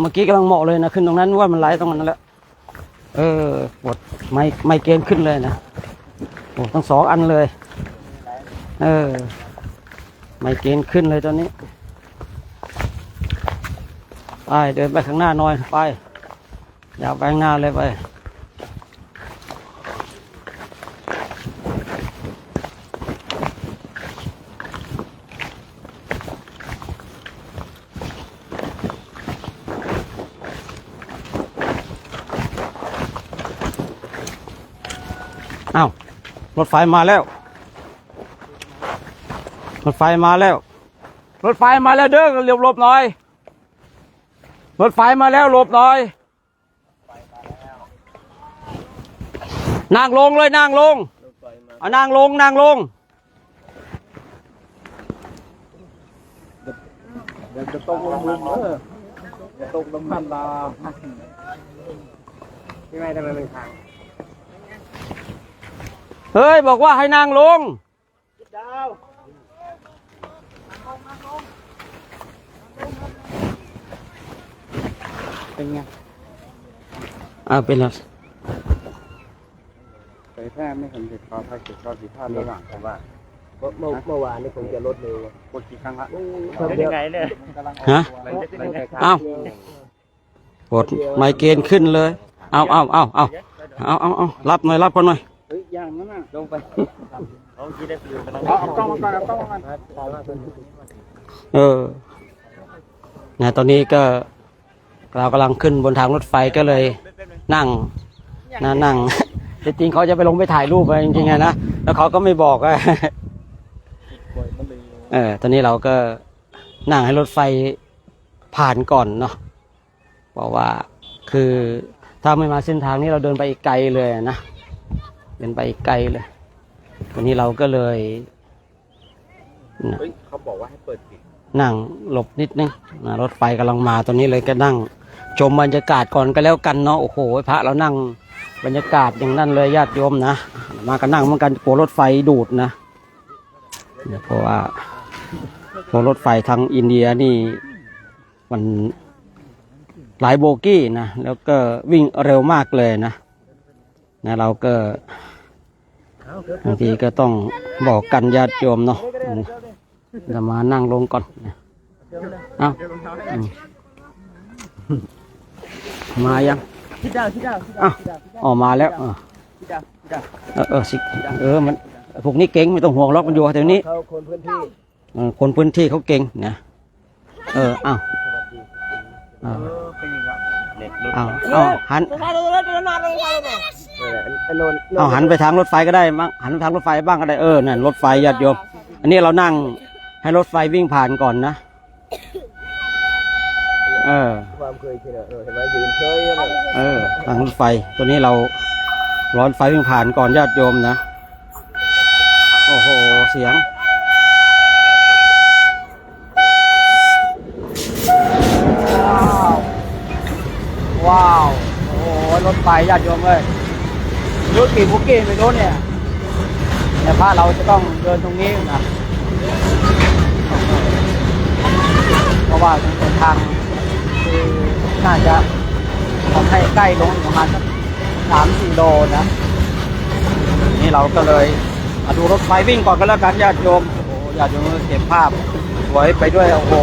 เมื่อกี้กำลังเหมาะเลยนะขึ้นตรงนั้นว่ามันไหลตรงนั้นแล้วปวดไม่เกณฑ์ขึ้นเลยนะโอ้ทั้ง2 อันเลยไม่เกณฑ์ขึ้นเลยตอนนี้ไปเดินไปข้างหน้าหน่อยไปอย่าไปข้างหน้าเลยไปอ้าวรถไฟมาแล้วรถไฟมาแล้วรถไฟมาแล้วเด้อเร็วหลบหน่อยรถไฟมาแล้วหลบหน่อยนั่งลงเลยนั่งลงเอานั่งลงนั่งลงจะตกลงมือจะตกน้ำมันลาพี่ไม่ทำไมเป็นทางเฮ้ยบอกว่าให้นั่งลงดาวเป็นไงเป็นแล้วเผยแพร่ไม่สำเร็จขออภัยเกิดข้อผิดพลาดระหว่างผมว่าเมื่อวานนี่คงจะลดเร็วกดกี่ครั้งละเป็นยังไงเนี่ยฮะปวดไมเกรนขึ้นเลยเอารับหน่อยรับคนหน่อยเฮ้ยอย่างนั้นน่ะลงไปเอาคิดได้ฟิวเอากล้องมาก่อนเอากล้องมาก่อนเนี่ยตอนนี้ก็เรากำลังขึ้นบนทางรถไฟก็เลยนั่งจริงเขาจะไปลงไปถ่ายรูปไปจริงๆนะแล้วเขาก็ไม่บอกตอนนี้เราก็นั่งให้รถไฟผ่านก่อนเนาะเพราะว่าคือถ้าไม่มาเส้นทางนี้เราเดินไปอีกไกลเลยนะเดินไปอีกไกลเลยวันนี้เราก็เลยเขาบอกว่าให้เปิดปิดนั่งหลบนิดนึงรถไฟกำลังมาตอนนี้เลยก็นั่งชมบรรยากาศก่อนก็แล้วกันเนาะโอ้โหพระเรานั่งบรรยากาศอย่างนั้นเลยญาติโยมนะมากันนั่งเหมือนกันกลัวรถไฟดูดนะเพราะว่าพอรถไฟทางอินเดียนี่มันหลายโบกี้นะแล้วก็วิ่งเร็วมากเลยนะเราก็บางทีก็ต้องบอกกันญาติโยมเนาะจะมานั่งลงก่อนมายังมาแล้วมันพวกนี้เก่งไม่ต้องห่วงล็อกมันอยู่แถวนี้คนพื้นที่เขาเก่งนะหันหันไปทางรถไฟก็ได้มั้งหันไปทางรถไฟบ้างก็ได้นั่นรถไฟญาติโยมอันนี้เรานั่งให้รถไฟวิ่งผ่านก่อนนะความเคยชินเห็นไหมยืนเฉยทางรถไฟตัวนี้เรารถไฟวิ่งผ่านก่อนญาติโยมนะโอ้โหเสียงว้าวโอ้โหรถไฟญาติโยมเลยรถกี่บุกี้ไม่รู้เนี่ยแต่พระเราจะต้องเดินตรงนี้นะเพราะว่าเป็นทางคือน่าจะทำให้ใกล้ลงประมาณสัก3-4 โลนะนี่เราก็เลยมาดูรถไฟวิ่งก่อนก็แล้วกันญาติโยมโอ้ญาติโยมเก็บภาพสวยไปด้วยโอ้โห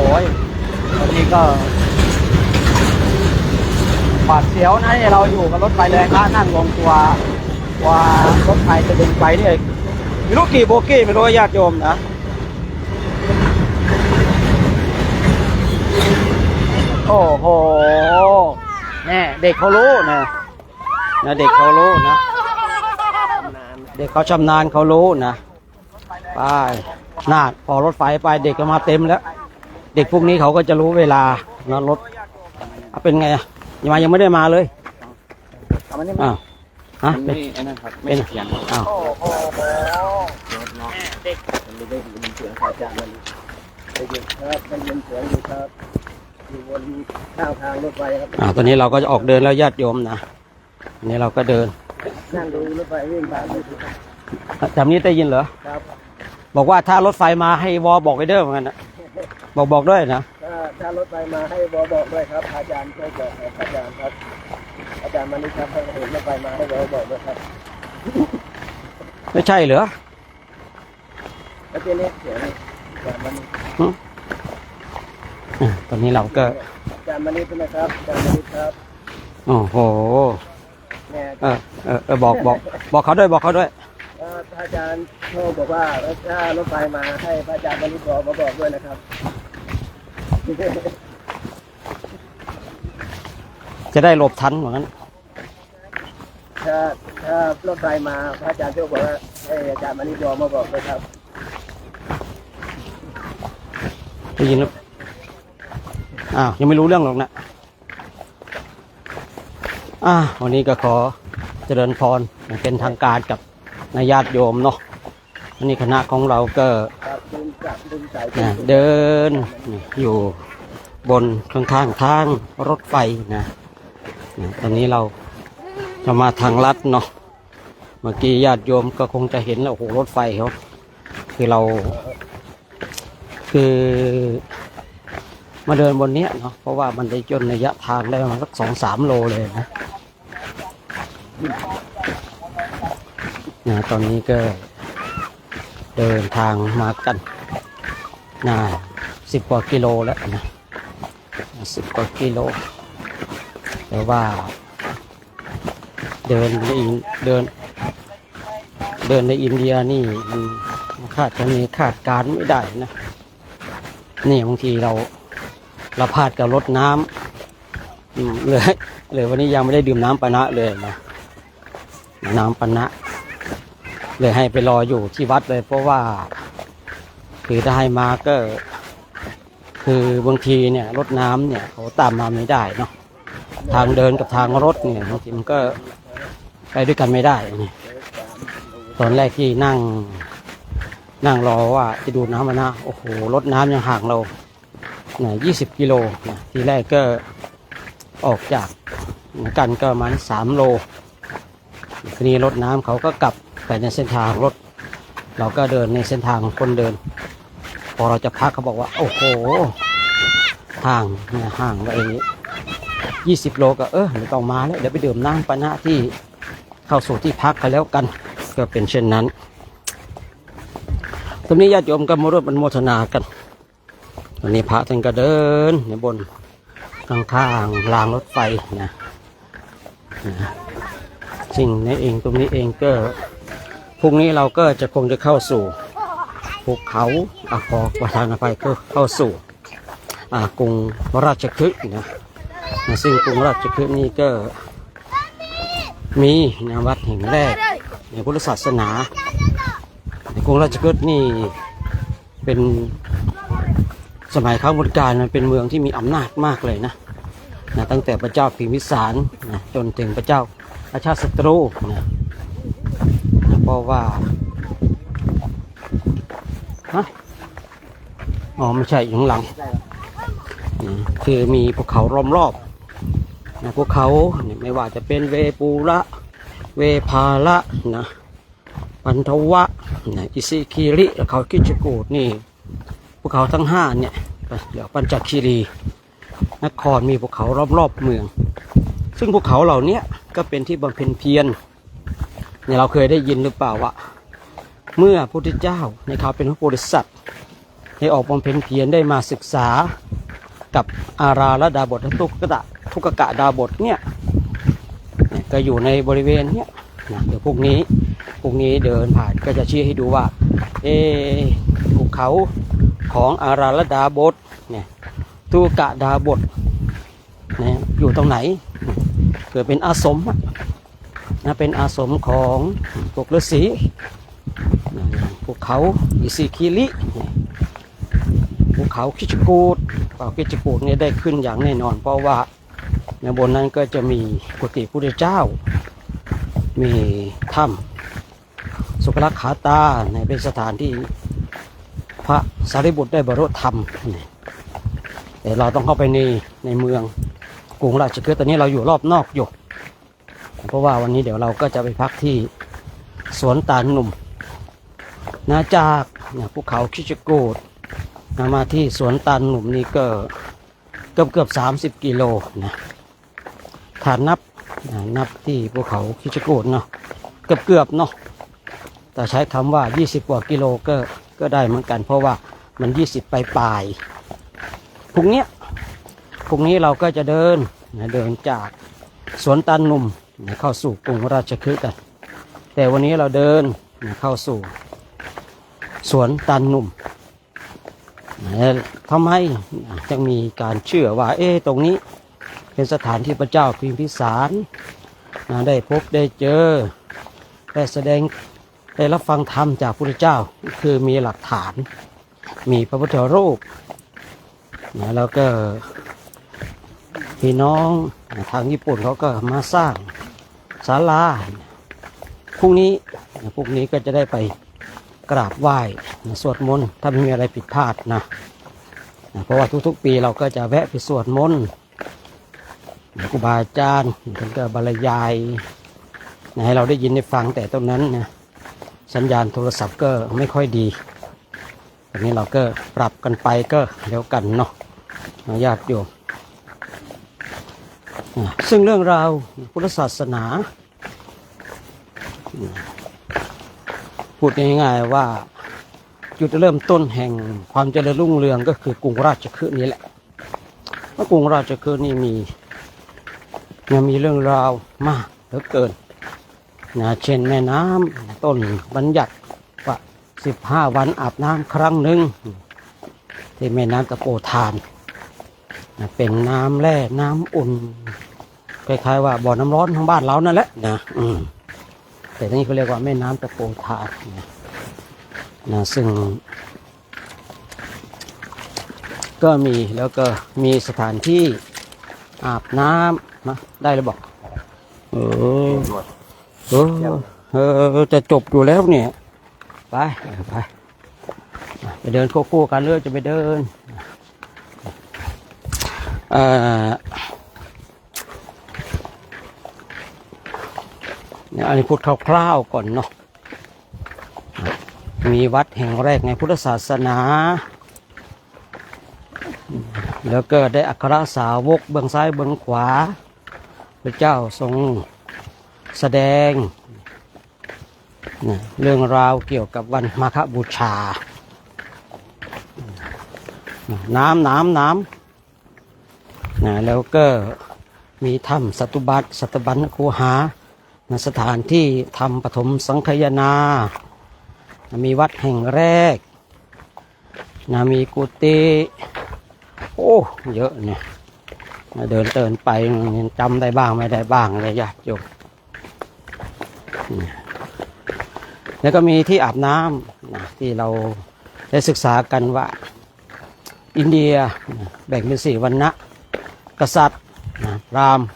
ตอนนี้ก็บาดเสียวนะนี่เราอยู่กับรถไฟแรงนะนั่งลงตัวรถไฟจะดึงไปนี่ไม่รู้กี่โบกี้ไม่รู้ญาติโยมนะโอ้โหนี่เด็กเขารู้นะเด็กเขารู้นะเด็กเขาชำนาญเขารู้นะไปพอรถไฟไปเด็กก็มาเต็มแล้วเด็กพวกนี้เขาก็จะรู้เวลานะรถเป็นไงยังไม่ได้มาเลยเป็นเขียนเด็กมันได้ยินเสียงอาจารย์มันได้ยินครับมันยินเสียงอยู่ครับอยู่บนทางรถไฟครับตอนนี้เราก็จะออกเดินแล้วญาติโยมนะอันนี้เราก็เดินนั่งดูรถไฟวิ่งผ่านจำนี้ได้ยินเหรอครับบอกว่าถ้ารถไฟมาให้วอบอกไว้เด้อเหมือนกันนะ บอกด้วยนะ ถ้ารถไฟมาให้บอกด้วยครับอาจารย์ช่วยบอกครับอาจารย์ครับอาจารย์มานี่ครับให้เห็นรถไฟมาให้บอกด้วยครับ ไม่ใช่เหรอ แล้วทีนี้เสียงอาจารย์มานี่ ตอนนี้เราก็ อาจารย์มานี่ใช่ไหมครับอาจารย์มานี่ครับ โอ้โห แม่ บอกเขาด้วยอาจารย์โทรบอกว่าถ้ารถไฟมาให้พระอาจารย์มานี่บอกด้วยนะครับ จะได้หลบทันเหมือนกัน ถ้ารถไฟมาพระอาจารย์โทรบอกว่าให้อาจารย์มานี่มาบอกด้วยครับ ได้ยินแล้วยังไม่รู้เรื่องหรอกนะวันนี้ก็ขอเจริญพรอย่างเป็นทางการกับนายญาติโยมเนาะวันนี้คณะของเราก็เดินอยู่บนข้างๆทางรถไฟนะตอนนี้เราจะมาทางลัดเนาะเมื่อกี้ญาติโยมก็คงจะเห็นแล้วโอ้โหรถไฟเขาคือมาเดินบนเนี้ยเนาะเพราะว่ามันได้จนระยะทางได้ประมาณสัก2-3 โลเลยนะตอนนี้ก็เดินทางมากัน10 กว่ากิโลแล้วนะ10 กว่ากิโลแต่ว่าเดินในอินเดียนี่มันคาดการณ์ไม่ได้นะนี่บางทีเราพลาดกับรถน้ำเลยวันนี้ยังไม่ได้ดื่มน้ำปานะเลยนะน้ำปานะเลยให้ไปรออยู่ที่วัดเลยเพราะว่าคือถ้าให้มาก็คือบางทีเนี่ยรถน้ำเนี่ยเขาตามมาไม่ได้เนาะทางเดินกับทางรถเนี่ยบางทีมันก็ไปด้วยกันไม่ได้นี่ตอนแรกที่นั่งรอว่าจะดูน้ำมานะโอ้โหรถน้ำยังห่างเรา20 กิโลนะทีแรกก็ออกจากกันก็ประมาณ3 โลทีนี้รถน้ำเขาก็กลับไปในเส้นทางรถเราก็เดินในเส้นทางคนเดินพอเราจะพักเขาบอกว่าโอ้โหห่างไป20 โลก็ไม่ต้องมาแล้วเดี๋ยวไปดื่มน้ำปานะที่เข้าสู่ที่พักกันแล้วกันก็เป็นเช่นนั้นตรงนี้ญาติโยมก็มาร่วมอนุโมทนากันวันนี้พระท่านก็เดินในบนข้างๆรางรถไฟนะสิ่งนี้เองตรงนี้เองก็พรุ่งนี้เราก็จะคงจะเข้าสู่ภูเขาขอประทานอภัยก็เข้าสู่กรุงราชคฤห์นะซึ่งกรุงราชคฤห์นี้ก็มีวัดแห่งแรกในพุทธศาสนาในกรุงราชคฤห์นี่เป็นสมัยข้าวพุทธกาลมันเป็นเมืองที่มีอำนาจมากเลยนะตั้งแต่พระเจ้าพิมพิสารนะจนถึงพระเจ้าอาชาติศัตรูนะเพราะว่าไม่ใช่อยู่ข้างหลังคือมีภูเขาล้อมรอบนะภูเขาไม่ว่าจะเป็นเวปูระเวภาละนะปันทวะนะอิสิคีริและเขาคิจกูฏนี่ภูเขาทั้ง5เนี่ยเดี๋ยวปัญจคีรีนครมีภูเขารอบเมืองซึ่งภูเขาเหล่านี้ก็เป็นที่บำเพ็ญเพียรเนี่ยเราเคยได้ยินหรือเปล่าว่าเมื่อพระพุทธเจ้าในเขาเป็นพระโพธิสัตว์ได้ออกบำเพ็ญเพียรได้มาศึกษากับอาราลดาบททุกกะดาบทเนี่ยก็อยู่ในบริเวณเนี้ยนะเดี๋ยวพวกนี้เดินผ่านก็จะชี้ให้ดูว่าภูเขาของอาราลดาบทเนี่ยทุกกะดาบทเนี่ยอยู่ตรงไหนเกิดเป็นอาสมนะเป็นอาสมของพวกฤาษีภูเขาอิสิคิริภูเขาคิจกูฏเนี่ยได้ขึ้นอย่างแน่นอนเพราะว่าในบนนั้นก็จะมีกุฏิพระพุทธเจ้ามีถ้ำสุกลักขาตาเป็นสถานที่พระสารีบุตรได้บรรลุธรรมแต่เราต้องเข้าไปในเมืองกรุงราชคฤห์ตอนนี้เราอยู่รอบนอกอยู่เพราะว่าวันนี้เดี๋ยวเราก็จะไปพักที่สวนตาลหนุ่มจากภูเขาคิจกูฏ มาที่สวนตาลหนุ่มนี่ก็เกือบ30 กิโลนะถ้านับที่ภูเขาคิชกูดเนาะเกือบเนาะแต่ใช้คำว่า20 กว่ากิโลก็ได้เหมือนกันเพราะว่ามัน20ปลายพรุ่งนี้เราก็จะเดินจากสวนตาลหนุ่มเข้าสู่กรุงราชคฤห์กันแต่วันนี้เราเดินเข้าสู่สวนตาลหนุ่มทำไมจึงมีการเชื่อว่าตรงนี้เป็นสถานที่พระเจ้าพิมพิสารได้พบได้เจอได้แสดงได้รับฟังธรรมจากพระพุทธเจ้าคือมีหลักฐานมีพระพุทธรูปแล้วก็พี่น้องทางญี่ปุ่นเขาก็มาสร้างศาลาพรุ่งนี้ก็จะได้ไปกราบไหว้สวดมนต์ถ้าไม่มีอะไรผิดพลาดนะเพราะว่าทุกๆปีเราก็จะแวะไปสวดมนต์ครูบาอาจารย์ท่านก็บรรยายให้เราได้ยินได้ฟังแต่ตรงนั้นนะสัญญาณโทรศัพท์ก็ไม่ค่อยดีตอนนี้เราก็ปรับกันไปก็เดี๋ยวกันเนาะญาติโยมซึ่งเรื่องราวพุทธศาสนาพูดง่ายๆว่าจุดเริ่มต้นแห่งความเจริญรุ่งเรืองก็คือกรุงราชคฤห์นี้แหละเพราะกรุงราชคฤห์นี่ยังมีเรื่องราวมากเหลือเกินเช่นแม่น้ำต้นบัญญัติว่า15 วันอาบน้ำครั้งหนึ่งที่แม่น้ำตะโกธานเป็นน้ำแร่น้ำอุ่นคล้ายๆว่าบ่อน้ำร้อนของบ้านเรานั่นแหละนะแต่ที่นี่เขาเรียกว่าแม่น้ำตะโกธานซึ่งก็มีแล้วก็มีสถานที่อาบน้ำนะได้หรือบอกจะจบอยู่แล้วเนี่ยไปเดินคู่กันเรื่อยจะไปเดินอันนี้พูดคร่าวๆก่อนเนาะมีวัดแห่งแรกในพุทธศาสนาแล้วก็ได้อัครสาวกเบื้องซ้ายเบื้องขวาพระเจ้าทรงแสดงเรื่องราวเกี่ยวกับวันมาฆบูชาน้ำแล้วก็มีถ้ำสัตบัญคูหาสถานที่ทำปฐมสังฆยนามีวัดแห่งแรกมีกุฏิโอ้เยอะเนี่ยเดินไปจำได้บ้างไม่ได้บ้างเลยญาติโยมแล้วก็มีที่อาบน้ำที่เราได้ศึกษากันว่าอินเดียแบ่งเป็น4 วรรณะกษัตริย์พราหมณ์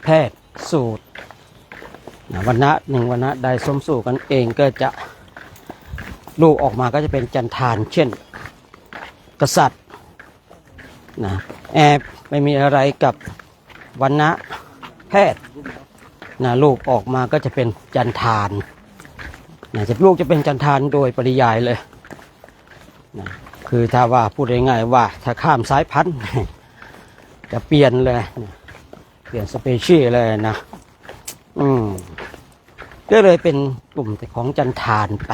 แพทย์สูตรวรรณะ1 วรรณะใดสมสู่กันเองก็จะลูกออกมาก็จะเป็นจันทานเช่นกษัตริย์แอบไม่มีอะไรกับวรรณะแพทย์ลูกออกมาก็จะเป็นจันทานลูกจะเป็นจันทานโดยปริยายเลยคือถ้าว่าพูดง่ายๆว่าถ้าข้ามสายพันธุ์จะเปลี่ยนเลยเปลี่ยนสเปเชียลเลยนะก็เลยเป็นกลุ่มของจันทานไป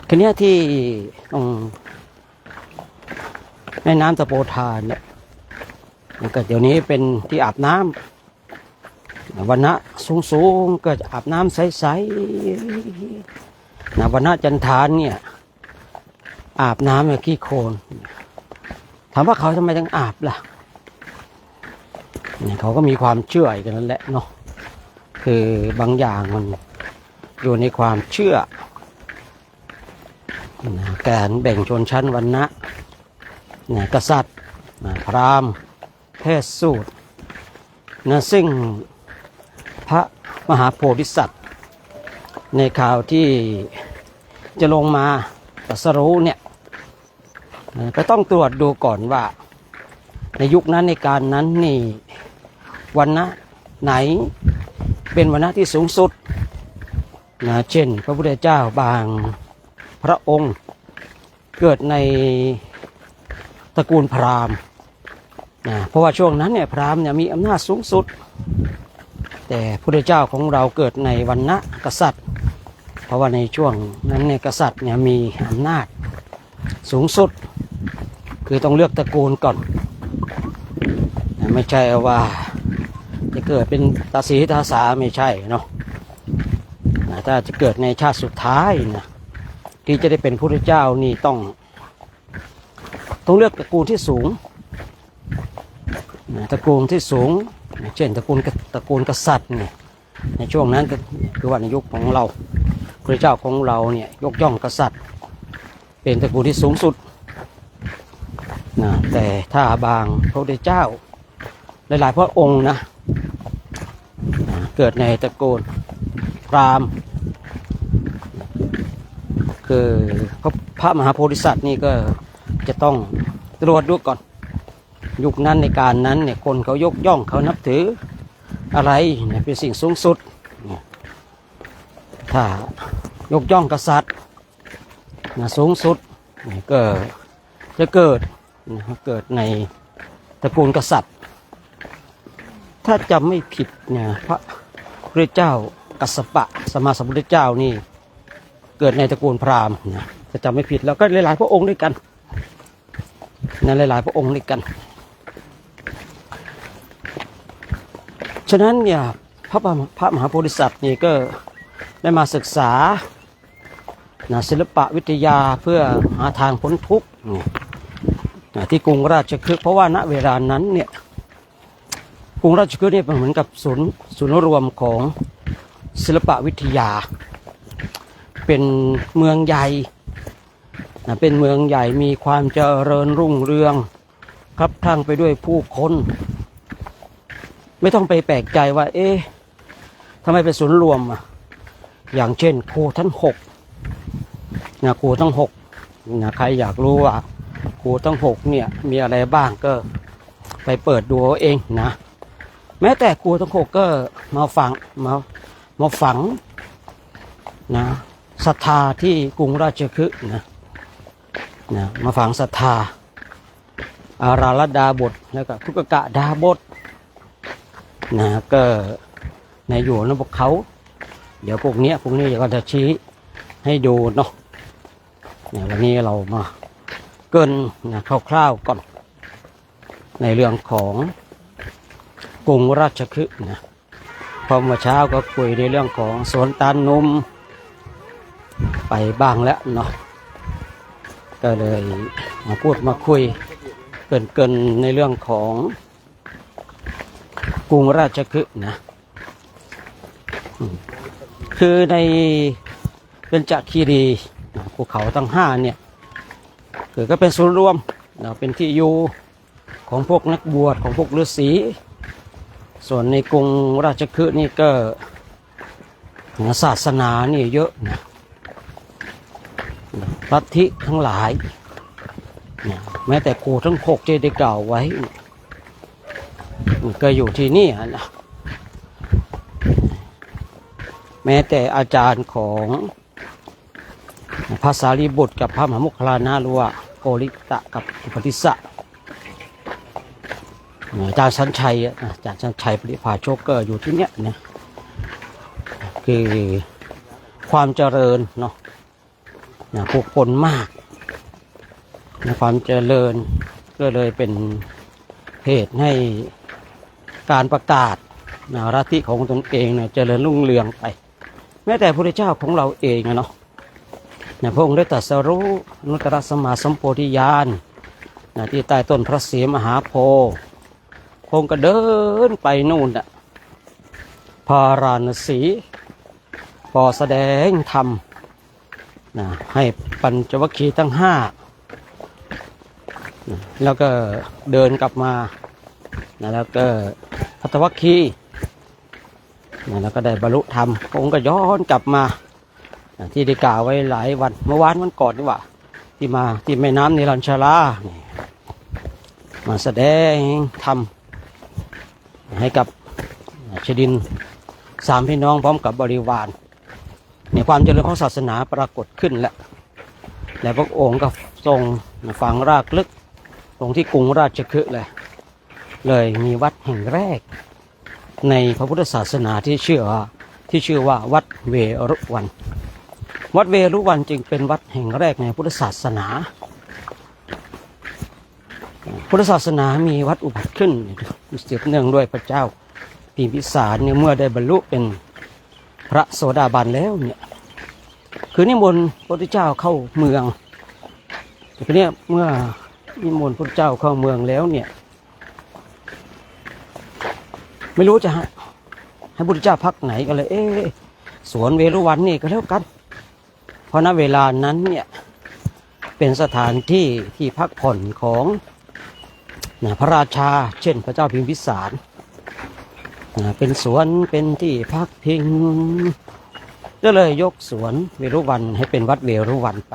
ทีนี้ที่ตรงแม่น้ำตะโพธานเนี่ยก็เดี๋ยวนี้เป็นที่อาบน้ำวรรณะสูงก็จะอาบน้ำใสๆวรรณะจันทานเนี่ยอาบน้ำแบบขี้โคลนถามว่าเขาทำไมต้องอาบล่ะเขาก็มีความเชื่อกันนั่นแหละเนาะคือบางอย่างมันอยู่ในความเชื่อการแบ่งชนชั้นวรรณะกษัตริย์พราหมณ์แพทย์สูตรซึ่งพระมหาโพธิสัตว์ในข่าวที่จะลงมาตรัสรู้เนี่ยก็ต้องตรวจดูก่อนว่าในยุคนั้นในการนั้นนี่วรรณะไหนเป็นวรรณะที่สูงสุดเช่นพระพุทธเจ้าบางพระองค์เกิดใน ตระกูลพราหมณ์นะเพราะว่าช่วงนั้นเนี่ยพราหมณ์เนี่ยมีอำนาจสูงสุดแต่พระพุทธเจ้าของเราเกิดในวรรณะกษัตริย์เพราะว่าในช่วงนั้นเนี่ยกษัตริย์เนี่ยมีอำนาจสูงสุดคือต้องเลือกตระกูลก่อนนะไม่ใช่ว่าจะเกิดเป็นตาสีตาสาไม่ใช่เนาะนะถ้าจะเกิดในชาติสุดท้ายนะที่จะได้เป็นพระพุทธเจ้านี่ต้องเลือกตระกูลที่สูงตระกูลที่สูงเช่นตระกูลกษัตริย์เนี่ยในช่วงนั้นก็คือว่าในยุคของเราพระเจ้าของเราเนี่ยยกย่องกษัตริย์เป็นตระกูลที่สูงสุดนะแต่ถ้าบางพระพุทธเจ้าหลายๆพระองค์นะเกิดในตระกูลพราหมณ์คือพระมหาโพธิสัตว์นี่ก็จะต้องตรวจดูก่อนยุคนั้นในการนั้นเนี่ยคนเขายกย่องเขานับถืออะไรเนี่ยเป็นสิ่งสูงสุดถ้ายกย่องกษัตริย์นะสูงสุดก็จะเกิดในตระกูลกษัตริย์ถ้าจำไม่ผิดเนี่ยพระพุทธเจ้ากัสสปะสมมาสัมพุทธเจ้านี่เกิดในตระกูลพราหมณ์นะถ้าจำไม่ผิดแล้วก็หลายๆพระองค์ด้วยกันนะหลายๆพระองค์ด้วยกันฉะนั้นเนี่ยพระมหาโพธิสัตว์นี่ก็ได้มาศึกษาศิลปะวิทยาเพื่อหาทางพ้นทุกข์ที่กรุงราชคฤห์เพราะว่าณเวลานั้นเนี่ยกรุงราชคฤห์เนี่ยเป็นเหมือนกับศูนย์รวมของศิลปะวิทยาเป็นเมืองใหญ่เป็นเมืองใหญ่มีความเจริญรุ่งเรืองครับทั้งไปด้วยผู้คนไม่ต้องไปแปลกใจว่าทำไมเป็นศูนย์รวมอย่างเช่นครูทั้ง6ครูทั้ง6ใครอยากรู้ว่าครูทั้ง6เนี่ยมีอะไรบ้างก็ไปเปิดดูเอาเองนะแม้แต่ครูทั้ง6ก็มาฝังนะศรัทธาที่กรุงราชคฤห์นะมาฝังศรัทธาอาราลดาบทแล้วก็ทุกกะดาบทนะก็ในอยู่ในพวกเขาเดี๋ยวพวกนี้ก็จะชี้ให้ดูเนาะวันนี้เรามาเกินคร่าวๆก่อนในเรื่องของกรุงราชคฤห์นะพอเมื่อเช้าก็คุยในเรื่องของสวนตาลนุ่มไปบ้างแล้วเนาะก็เลยมาพูดมาคุยเกินในเรื่องของกรุงราชคฤห์นะคือในเบญจคีรีภูเขาทั้ง5เนี่ยคือก็เป็นศูนย์รวมเป็นที่อยู่ของพวกนักบวชของพวกฤาษีส่วนในกรุงราชคฤห์นี่ก็ศาสนานี่เยอะนะลัทธิทั้งหลายแม้แต่ครูทั้ง6ที่ได้กล่าวไว้ก็อยู่ที่นี่นะแม้แต่อาจารย์ของพระสารีบุตรกับพระมหาโมคคัลลานะหรือว่าโกริตะกับอุปติสสะอาจารย์ชันชัยปริภาโชคเกอร์อยู่ที่เนี้ยนะคือความเจริญเนาะผู้คนมากความเจริญก็เลยเป็นเหตุให้การประกาศลัทธิของตนเองเจริญรุ่งเรืองไปแม้แต่พระพุทธเจ้าของเราเองเนาะพระองค์ได้ตรัสรู้อนุตตรสัมมาสัมโพธิญาณที่ใต้ต้นพระศรีมหาโพธิ์พระองค์ก็เดินไปนู่นพาราณสีพอแสดงธรรมให้ปัญจวัคคีย์ทั้ง5แล้วก็เดินกลับมาแล้วก็ภัตตวัคคีย์แล้วก็ได้บรรลุธรรมพระองค์ก็ย้อนกลับมาที่ได้กล่าวไว้หลายวันเมื่อวานวันก่อนนี่ว่าที่แม่น้ำนิรัญชรามาแสดงธรรมให้กับชดิน3พี่น้องพร้อมกับบริวารในความเจริญของศาสนาปรากฏขึ้นแล้วพระองค์ก็ทรงฝังรากลึก ตรงที่กรุงราชคฤห์เลยมีวัดแห่งแรกในพระพุทธศาสนาที่ชื่อว่าวัดเวรุวันวัดเวรุวันจึงเป็นวัดแห่งแรกในพุทธศาสนาพุทธศาสนามีวัดอุบัติขึ้นสืบเนื่องด้วยพระเจ้าพิมพิสารเนี่ยเมื่อได้บรรลุเป็นพระโสดาบันแล้วเนี่ยคือนิมนต์พระพุทธเจ้าเข้าเมืองทีนี้เมื่อนิมนต์พระพุทธเจ้าเข้าเมืองแล้วเนี่ยไม่รู้จะให้พระพุทธเจ้าพักไหนก็เลยสวนเวรุวันนี่ก็แล้วกันเพราะณเวลานั้นเนี่ยเป็นสถานที่ที่พักผ่อนของพระราชาเช่นพระเจ้าพิมพิสารเป็นสวนเป็นที่พักพิงก็เลยยกสวนเวรุวันให้เป็นวัดเวรุวันไป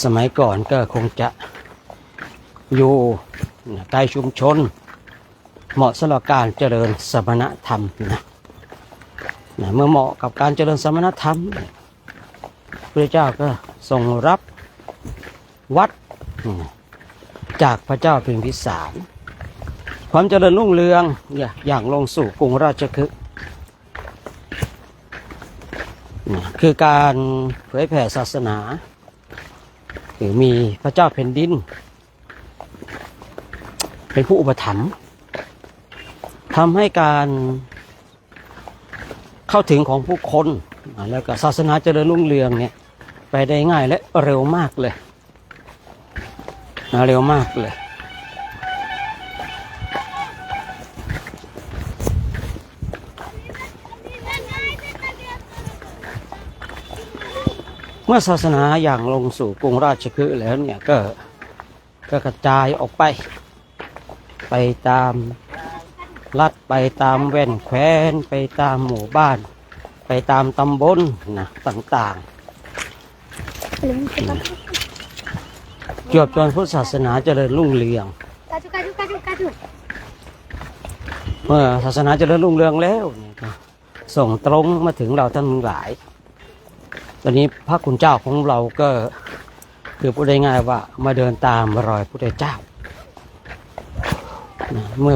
สมัยก่อนก็คงจะอยู่ใกล้ชุมชนเหมาะสำหรับการเจริญสมณธรรมเมื่อเหมาะกับการเจริญสมณธรรมพระเจ้าก็ทรงรับวัดจากพระเจ้าพิมพิสารความเจริญรุ่งเรืองอย่างลงสู่กรุงราชคฤห์คือการเผยแผ่ศาสนาหรือมีพระเจ้าแผ่นดินเป็นผู้อุปถัมภ์ทำให้การเข้าถึงของผู้คนแล้วก็ศาสนาเจริญรุ่งเรืองเนี่ยไปได้ง่ายและเร็วมากเลยเร็วมากเลยเมื่อศาสนาอย่างลงสู่กรุงราชคฤห์แล้วเนี่ยก็กระจายออกไปตามลัดไปตามแว่นแคว้นไปตามหมู่บ้านไปตามตำบลต่างๆจวบจนพุทธศาสนาเจริญรุ่งเรืองเมื่อศาสนาเจริญรุ่งเรืองแล้วส่งตรงมาถึงเราท่านทั้งหลายตอนนี้พระคุณเจ้าของเราก็คือพูดได้ง่ายว่ามาเดินตามรอยพระพุทธเจ้าเมื่อ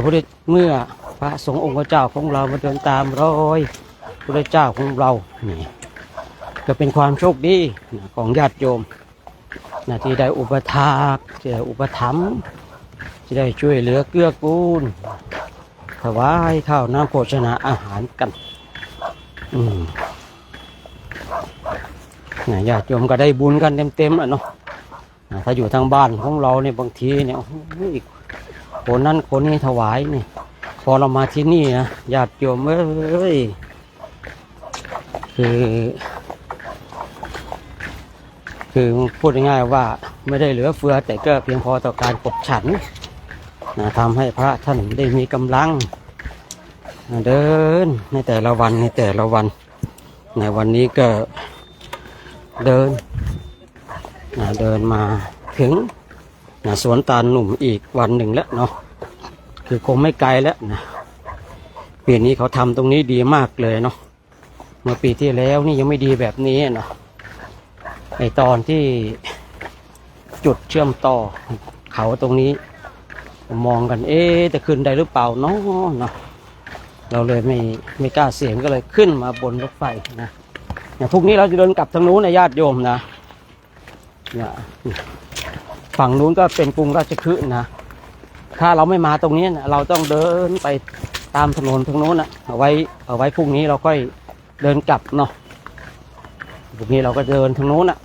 พระสงฆ์องค์เจ้าของเรามาเดินตามรอยพระพุทธเจ้าของเรานี่ก็เป็นความโชคดีของญาติโยมที่ได้อุปถากที่ได้อุปถัมภ์ที่ได้ช่วยเหลือเกื้อกูลถวายข้าวน้ำโภชนาอาหารกันญาติโยมก็ได้บุญกันเต็มๆเนาะถ้าอยู่ทางบ้านของเราเนี่ยบางทีเนี่ยคนนั้นคนนี้ถวายนี่พอเรามาที่นี่นะญาติโยมคือพูดง่ายๆว่าไม่ได้เหลือเฟือแต่ก็เพียงพอต่อการกบฉันทำให้พระท่านได้มีกำลังเดินในแต่ละวันในวันนี้ก็เดินมาถึงสวนตาลหนุ่มอีกวันหนึ่งแล้วเนาะคือคงไม่ไกลแล้วนะปีนี้เขาทำตรงนี้ดีมากเลยเนาะเมื่อปีที่แล้วนี่ยังไม่ดีแบบนี้เนาะไอตอนที่จุดเชื่อมต่อเขาตรงนี้มองกันจะขึ้นได้หรือเปล่าเนาะเราเลยไม่กล้าเสี่ยงก็เลยขึ้นมาบนรถไฟนะพรุ่งนี้เราจะเดินกลับทางนู้นนะญาติโยมนะฝั่งนู้นก็เป็นกรุงราชคฤห์นะถ้าเราไม่มาตรงนี้นะเราต้องเดินไปตามถนนทางโน้นนะเอาไว้พรุ่งนี้เราค่อยเดินกลับเนาะพรุ่งนี้เราก็เดินทางโน้นนะ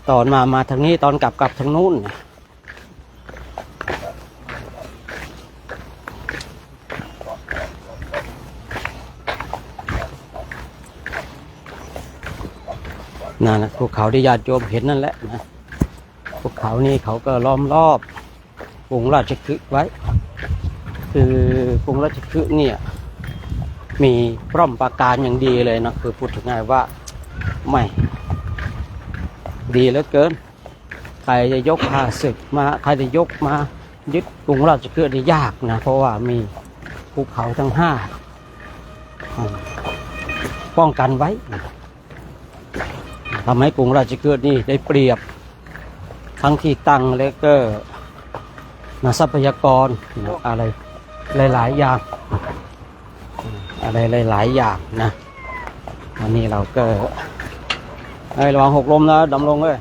ตอนมาทางนี้ตอนกลับทางโน้นนะภูเขาที่ญาติโยมเห็นนั่นแหละนะภูเขานี่เขาก็ล้อมรอบกรุงราชคฤห์ไว้คือกรุงราชคฤห์เนี่ยมีป้อมปราการอย่างดีเลยนะคือพูดง่ายว่าไม่ดีเหลือเกินใครจะยกข้าศึกมาใครจะยกมายึดกรุงราชคฤห์นี่ยากนะเพราะว่ามีภูเขาทั้ง5ป้องกันไว้ทำให้กรุงราชคฤห์นี่ได้เปรียบท ทั้งที่ตั้งและก็ทรัพยากรอะไรหลายๆอย่างอะไรหลายๆอย่างนะวันนี้เราก็ระวังหกล้มนะดำลงเลย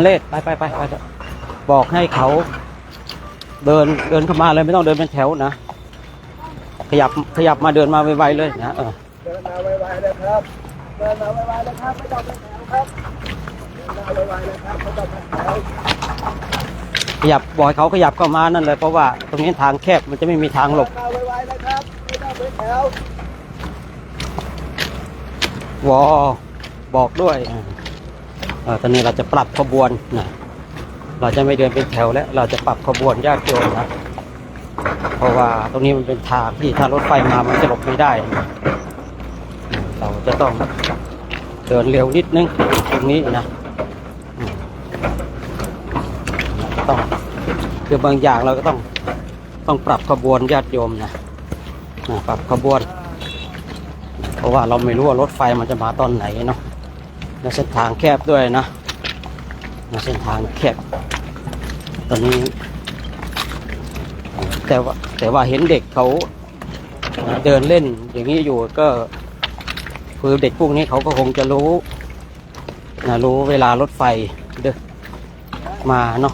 เลดไปบอกให้เขาเดินเข้ามาเลยไม่ต้องเดินเป็นแถวนะขยับมาเดินมาไวๆเลยนะเดินมาไวๆเลยครับเดินมาไวๆเลยครับไม่ต้องเป็นแถวครับเดินมาไวๆเลยครับไม่ต้องเป็นแถวขยับบอกให้เขาขยับเข้ามานั่นเลยเพราะว่าตรงนี้ทางแคบมันจะไม่มีทางหลบเดินมาไวๆเลยครับไม่ต้องเป็นแถวบอกด้วยตอนนี้เราจะปรับขบวนนะเราจะไม่เดินเป็นแถวแล้วเราจะปรับขบวนญาติโยมนะเพราะว่าตรงนี้มันเป็นทางที่ถ้ารถไฟมามันจะหลบไม่ได้เราจะต้องเดินเร็วนิดนึงตรงนี้นะต้องคือบางอย่างเราก็ต้องปรับขบวนญาติโยมนะปรับขบวนเพราะว่าเราไม่รู้ว่ารถไฟมันจะมาตอนไหนเนาะในเส้นทางแคบด้วยนะในเส้นทางแคบตอนนี้แต่ว่าเห็นเด็กเขาเดินเล่นอย่างนี้อยู่ก็คือเด็กพวกนี้เขาก็คงจะรู้เวลารถไฟเดินมาเนาะ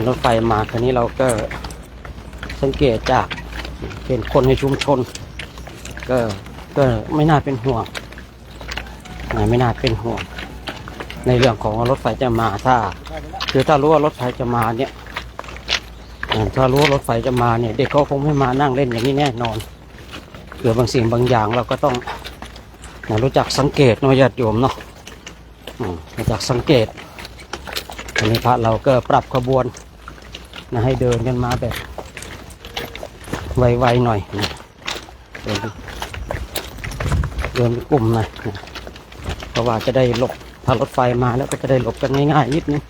รถไฟมาคราวนี้เราก็สังเกตจากเป็นคนในชุมชนก็ไม่น่าเป็นห่วงไม่น่าเป็นห่วงในเรื่องของรถไฟจะมาถ้ารู้ว่ารถไฟจะมาเนี่ยถ้ารู้ว่ารถไฟจะมาเนี่ยเด็กเขาคงไม่มานั่งเล่นอย่างนี้แน่นอนเกิดบางสิ่งบางอย่างเราก็ต้องรู้จักสังเกตนะญาติโยมเนาะรู้จักสังเกตอันนี้พระเราก็ปรับขบวนให้เดินกันมาแบบไวๆหน่อยเดินเป็นกลุ่มหน่อยเพราะว่าจะได้หลบถ้ารถไฟมาแล้วก็จะได้หลบกันง่ายๆนิดนึง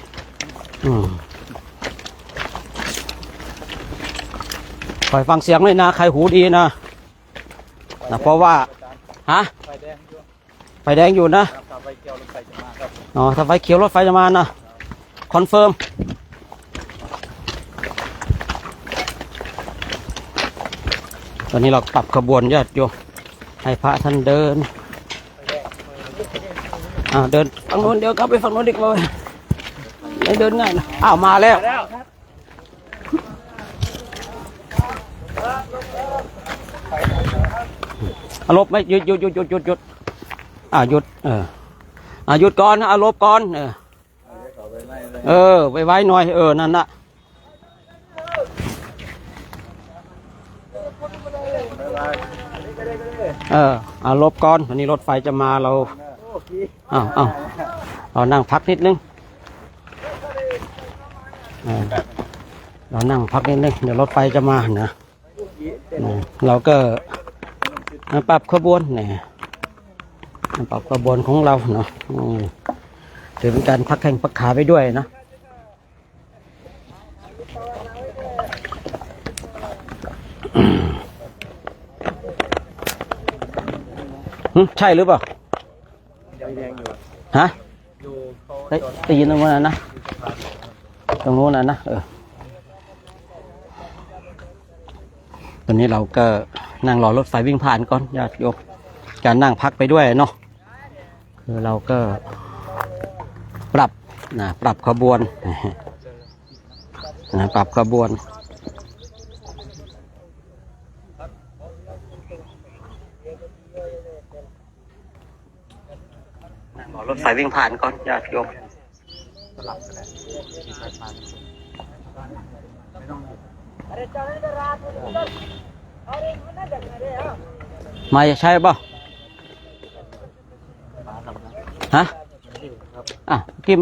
คอยฟังเสียงเลยนะใครหูดีนะเพราะว่าไฟแดงอยู่นะอ๋อถ้าไฟเขียวรถไฟจะมานะคอนเฟิร์มตอนนี้เราปรับขบวนญาติโยมให้พระท่านเดินเดินฝั่งโน้นเดี๋ยวกลับไปฝั่งโน้นดีกว่าไม่เดินง่ายนะมาแล้วลบไหมหยุดหยุดหยุดหยุดหยุดหยุดก่อนลบก่อนไว้หน่อยนั่นน่ะลบก่อนวันนี้รถไฟจะมาเราเรานั่งพักนิดนึงเรานั่งพักนิดนึงเดี๋ยวรถไฟจะมานะเราก็ปรับขบวนเนี่ยปรับขบวนของเราเนาะถือเป็นการพักแข้งพักขาไปด้วยนะใช่หรือเปล่าฮะได้ยินตรงนั้นนะตรงโน้นนะตอนนี้เราก็นั่งรอรถไฟวิ่งผ่านก่อนญาติโยมการนั่งพักไปด้วยเนาะคือเราก็ปรับขบวนปรับขบวนนั่งรอรถไฟวิ่งผ่านก่อนญาติโยมมาจะใช่ป่ะฮะปิ๊ม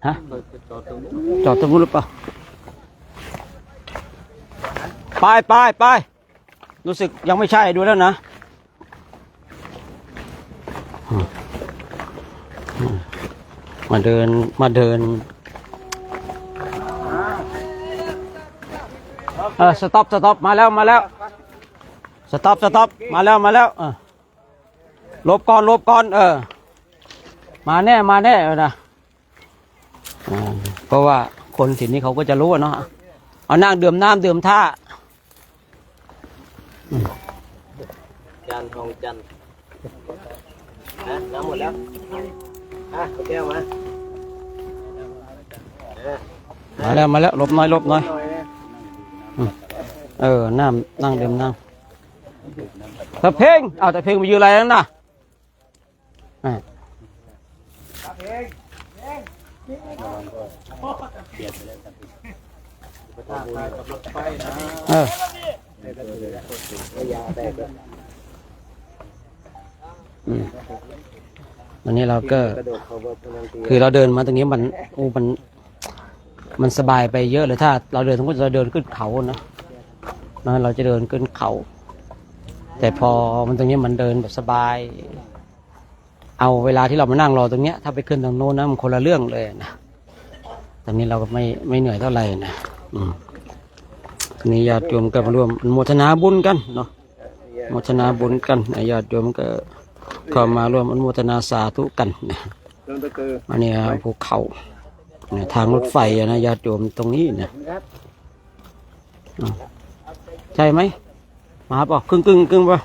ฮะจอดตรงนู้นหรือเปล่า ไปรู้สึกยังไม่ใช่ดูแล้วนะมาเดินสต็อปมาแล้วสต็อปมาแล้วลบก่อนมาแน่นะเพราะว่าคนถิ่นนี้เขาก็จะรู้เนาะเอานั่งดื่มน้ำดื่มท่าจันทองจันนะน้ำหมดแล้วแก้วมาแล้วลบน้อยนั่งดื่มน้ำตะเพ่งตะเพ่งไปยืนอะไรนั่นน่ะวันนี้เราก็คือเราเดินมาตรงนี้มันสบายไปเยอะเลยถ้าเราเดินเราเดินขึ้นเขานะเราจะเดินขึ้นเขาแต่พอมันตรงนี้มันเดินแบบสบายเอาเวลาที่เรามานั่งรอตรงเนี้ยถ้าไปขึ้นทางโน้นนะมันคนละเรื่องเลยนะตอนนี้เราก็ไม่เหนื่อยเท่าไหร่นะนี่ญาติโยมก็มาร่วมโมทนาบุญกันเนาะโมทนาบุญกันญาติโยมก็เข้ามาร่วมอนุโมทนาสาธุกันนะอันนี้ภูเขาทางรถไฟนะญาติโยมตรงนี้นะใช่ไหมมาป่ะครึ่งป่ะ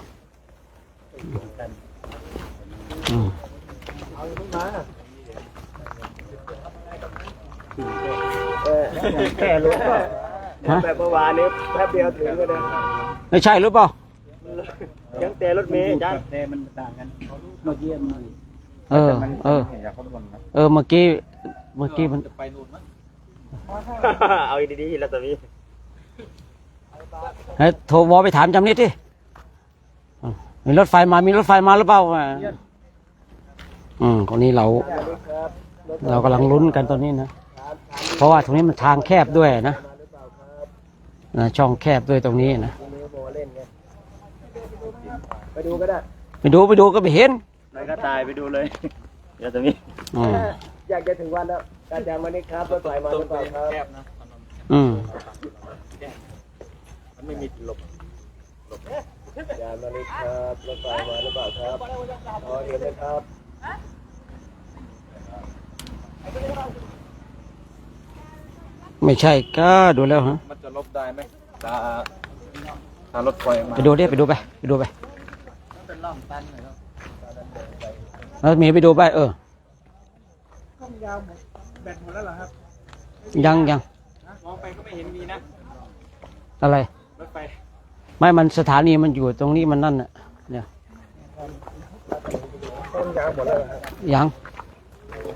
แค่รู้แบบเมื่อวานนี้แป๊บเดียวถึงก็ได้ไม่ใช่หรือเปล่ายังแต่รถเมล์จ้าแต่มันต่างกันเมื่อกี้มันเมื่อกี้มันไปนู่นมั้งเอาดีๆแล้วตอนนี้โทรวอไปถามจำนิดดิมีรถไฟมาหรือเปล่าคนนี้เรากำลังลุ้นกันตอนนี้นะเพราะว่าตรงนี้มันทางแคบด้วยนะช่องแคบด้วยตรงนี้นะไปดูก็ได้ไปดูก็ไปเห็นไหนก็ตายไปดูเลยเดี๋ยวตรงนี้อยากจะถึงวันแล้วการจำวันนี้ครับรถไฟมาหรือเปล่าครับแคบนะมันไม่มีหลบยามวันนี้ครับรถไฟมาหรือเปล่าครับเห็นไหมครับไม่ใช่ก็ดูแล้วฮะมันจะลบได้ไหมถ้ารถไฟมาไปดูแล้วมีไปดูไปยาวแบตหมดแล้วเหรอครับยังมองไปก็ไม่เห็นมีนะอะไรรถไฟไม่มันสถานีมันอยู่ตรงนี้มันนั่นน่ะเนี่ยยัง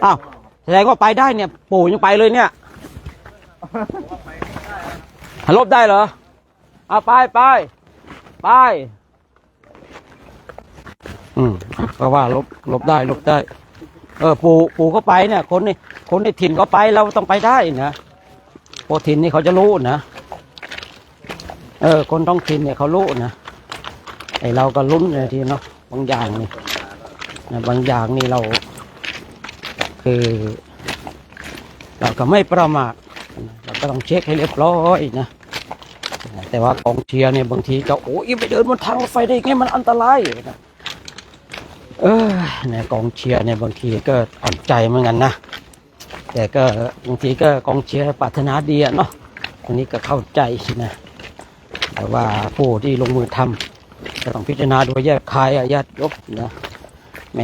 อ้าวแสดงว่าไปได้เนี่ยปู่ยังไปเลยเนี่ยลบได้เหรอไปก็ว่าลบได้ปู่ก็ไปเนี่ยคนในถิ่นก็ไปเราต้องไปได้นะพวกถิ่นนี่เขาจะรู้นะคนท้องถิ่นเนี่ยเขารู้นะไอเราก็ลุ้นเลยทีเนาะบางอย่างนี่นะบางอย่างนี่เราคือเราก็ไม่ประมาทเราก็ต้องเช็คให้เรียบร้อยนะแต่ว่ากองเชียร์เนี่ยบางทีก็โอ้ยไปเดินบนทางรถไฟได้ไงมันอันตรายนะเนี่ยกองเชียร์เนี่ยบางทีก็อ่อนใจเหมือนกันนะแต่ก็บางทีก็กองเชียร์ปรารถนาดีเนาะอันนี้ก็เข้าใจนะแต่ว่าผู้ที่ลงมือทำก็ต้องพิจารณาโดยแยกคายญาติโยมนะแหม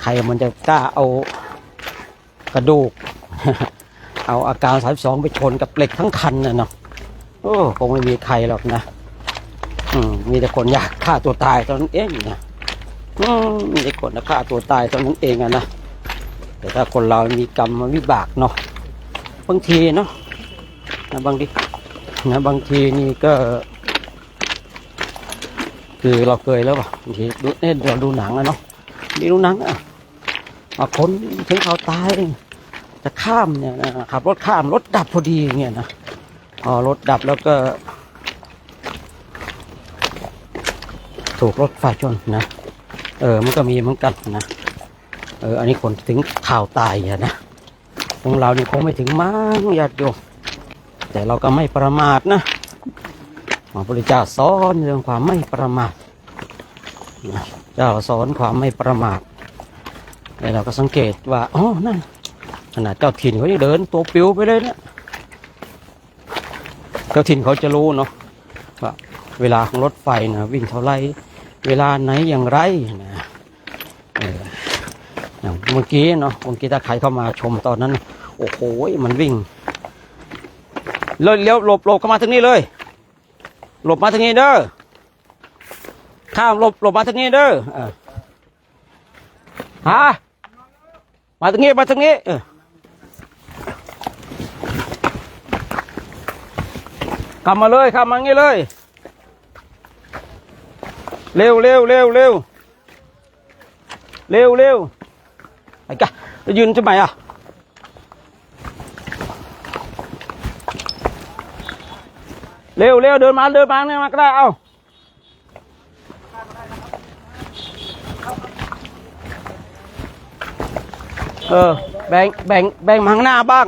ใครมันจะกล้าเอากระดูกเอาอาการ32ไปชนกับเหล็กทั้งคันนะเนาะโอ้คงไม่มีใครหรอกนะมีแต่คนอยากฆ่าตัวตายตอนนั้นเองนะมีแต่คนฆ่าตัวตายตอนนั้นเองนะแต่ถ้าคนเรามีกรรมวิบากเนาะบางทีเนาะบางทีนี่ก็คือเราเคยแล้วป่ะบางทีเราดูหนังนะเนาะดูหนังคนถึงเขาตายจะข้ามเนี่ยนะขับรถข้ามรถดับพอดีเงี้ยนะรถดับแล้วก็ ถูกรถไฟชนนะมันก็มีเหมือนกันนะอันนี้คนถึงข่าวตายอะนะของเรานี่คงไม่ถึงมั้งญาติโยมแต่เราก็ไม่ประมาทนะพระพุทธเจ้าสอนเรื่องความไม่ประมาทนะเจ้าสอนความไม่ประมาทแล้วเราก็สังเกตว่าอ๋อนั่นขนาดเจ้าถิ่นเขายังเดินตัวปิวไปเลยเนี่ยเจ้าถิ่นเขาจะรู้เนาะว่าเวลาของรถไฟนะวิ่งเท่าไรเวลาไหนอย่างไรนะอย่างเมื่อกี้เนาะถ้าใครเข้ามาชมตอนนั้นโอ้โหมันวิ่งเลี้ยวหลบเข้ามาทางนี้เลยหลบมาทางนี้เด้อข้ามหลบมาทางนี้เด้อมาทางนี้กลับมาเลยข้ามมางี้เลยเร็วไอ้กะจะยืนทำไมอ่ะเร็วเดินมาเนี่ยมาก็ได้เอาแบ่งมาข้างหน้าบ้าง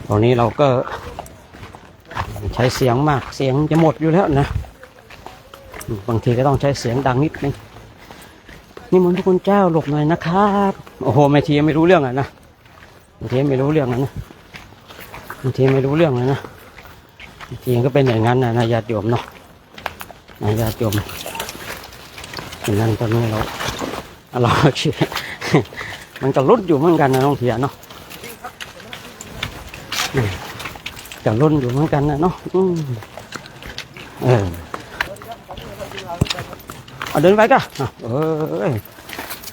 ตอนนี้เราก็ใช้เสียงมากเสียงจะหมดอยู่แล้วนะบางทีก็ต้องใช้เสียงดังนิดนึงนี่มนต์ทุกคนเจ้าหลบหน่อยนะครับโอ้โหแม่ทีไม่รู้เรื่องนะบางทีไม่รู้เรื่องนะบางทีไม่รู้เรื่องนะบางทีก็เป็นอย่างนั้นนะญาติโยมเนาะญาติโยมอย่างนั้นตอนนี้เราคิดมันจะลุ้นอยู่เหมือนกันนะน้องเทียเนาะจะลุ้นอยู่เหมือนกันนะเนาะเอาเดินไปกัน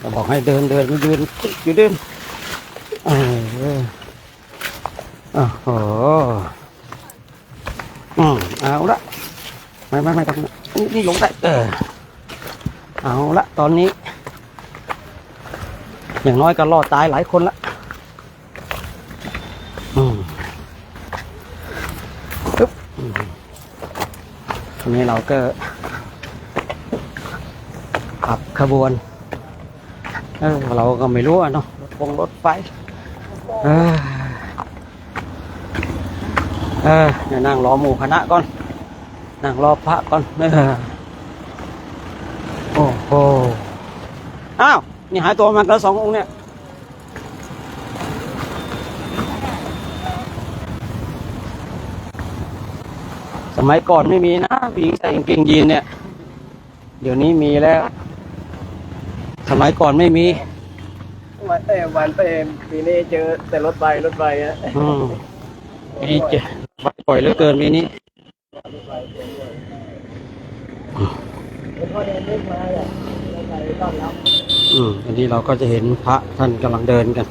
จะบอกให้เดินมันยืนอยู่เดินเอาละไม่ต้องนี่ลงได้เอาละตอนนี้อย่างน้อยก็รอดตายหลายคนละทีนี้เราก็ขับขบวนเราก็ไม่รู้เนาะรถไฟเดี๋ยวนั่งรอหมู่คณะก่อนนั่งรอพระก่อนโอ้โหอ้าวนี่หายตัวมาแล้ว2 องค์เนี่ยสมัยก่อนไม่มีนะผู้หญิงใส่กางเกงยีนเนี่ยเดี๋ยวนี้มีแล้วสมัยก่อนไม่มีวันไปปีนี้เจอแต่รถไฟอ่ะปีเจอปล่อยเหลือเกินปีนี้อันนี้เราก็จะเห็นพระท่านกำลังเดินกัน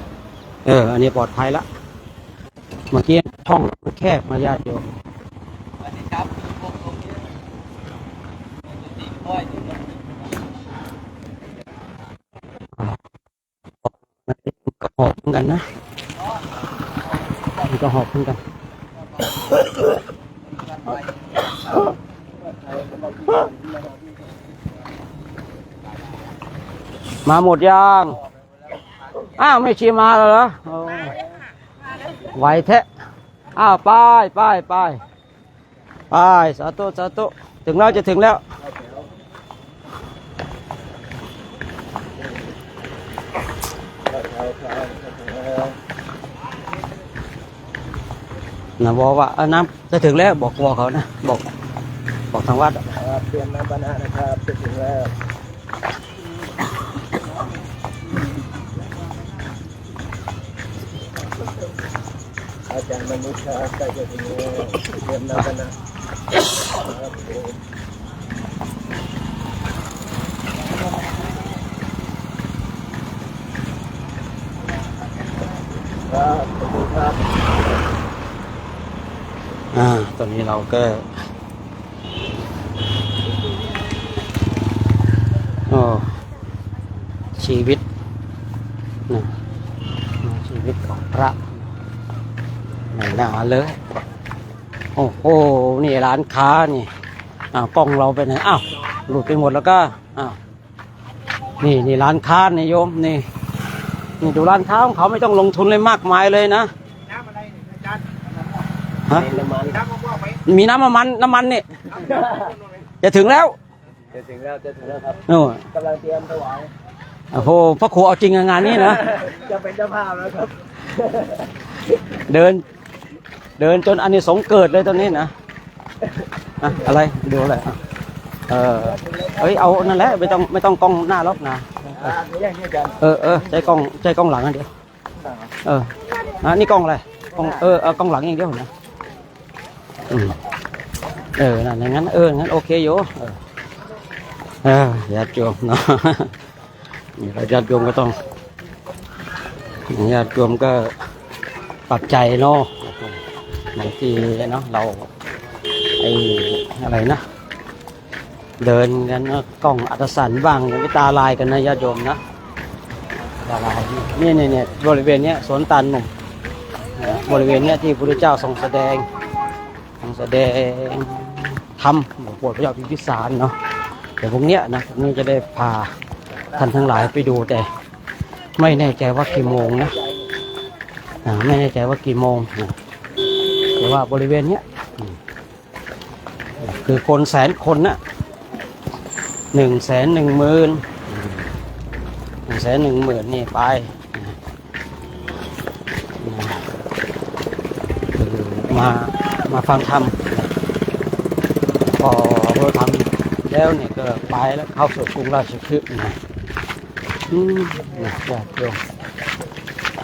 อันนี้ปลอดภัยละเมื่อกี้ช่องแคบมาญาติโยมก็หอบเหมือนกันนะมันก็หอบเหมือนกันมาหมดยังไม่ชีมาแล้วเหรอไหวแท้ไปสาธุถึงแล้วจะถึงแล้วนะบอกว่าน้ำจะถึงแล้วบอกเขานะบอกทางวัดเตรียมน้ำปานะนะครับจะถึงแล้วอาจารย์มนุษย์ครับใกล้จะถึงแล้วเตรียมน้ำปานะครับขอบคุณครับตอนนี้เราก็ชีวิตนะชีวิตของพระ ไม่น่าเลยโอ้โหนี่ร้านค้านี่กล้องเราไปไหนอ้าวหลุดไปหมดแล้วก็อ้าวนี่ร้านค้านี่โยมนี่ดูร้านค้าของเขาไม่ต้องลงทุนเลยมากมายเลยนะฮะ น้ำมัน มีน้ำมันนี่จะถึงแล้ว จะถึงแล้วครับ โอ้ กำลังเตรียมถวาย โอ้โหพระครูเอาจริงงานนี้นะ จะเป็นเจ้าภาพแล้วครับ เดินจนอานิสงส์เกิดเลยตอนนี้นะอะไรดูอะไรเอ้ยเอานั่นแหละไม่ต้องกล้องหน้าล็อกนะใช้กล้องหลังอันเดียวนี่กล้องอะไรกล้องกล้องหลังอย่างเดียวนะนั่นอย่างนั้นงั้นโอเคอยู่ญาติโยมเนาะนี่เราญาติโยมก็ต้องญาติโยมก็ปรับใจเนาะบางทีเนาะเราอะไรนะเดินกันนะกล้องอัตสันบ้างยังไม่ตาลายกันนะญาติโยมนะตาลายนี่บริเวณเนี้ยสวนตันหนุ่มบริเวณเนี้ยที่พระพุทธเจ้าทรงแสดงธรรมโปรดพระเจ้าพิมพิสารเนาะแต่พวกเนี้ยนะพวกนี้จะได้พาท่านทั้งหลายไปดูแต่ไม่แน่ใจว่ากี่โมงนะไม่แน่ใจว่ากี่โมงแต่ว่าบริเวณเนี้ยคือคนแสนคนนะ110,000นี่ไปมาฟังธรรมพอเราทำแล้วเนี่ยก็ไปแล้วเข้าสู่กรุงราชคฤห์นะญาติโยม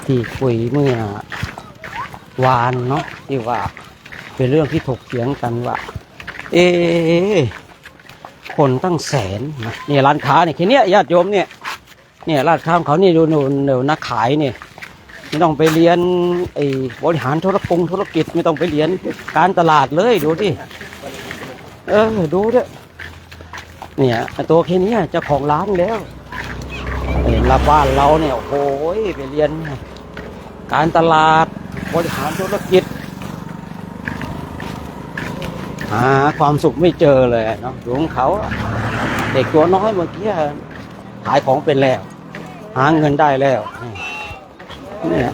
ที่คุยเมื่อวานเนาะที่ว่าเป็นเรื่องที่ถกเถียงกันว่าคนตั้งแสนนะนี่ร้านค้าเนี่ยแค่นี้ญาติโยมเนี่ยร้านค้าของเขานี่ดูนักขายเนี่ยไม่ต้องไปเรียนบริหารธุรกิจไม่ต้องไปเรียนการตลาดเลยดูดิดูด้วยเนี่ยตัวแค่นี้เจ้าของร้านแล้วรับบ้านเราเนี่ยโอ้โหไปเรียนการตลาดบริหารธุรกิจหาความสุขไม่เจอเลยเนาะของเขาเด็กตัวน้อยเมื่อกี้ขายของเป็นแล้วหาเงินได้แล้วเนี่ย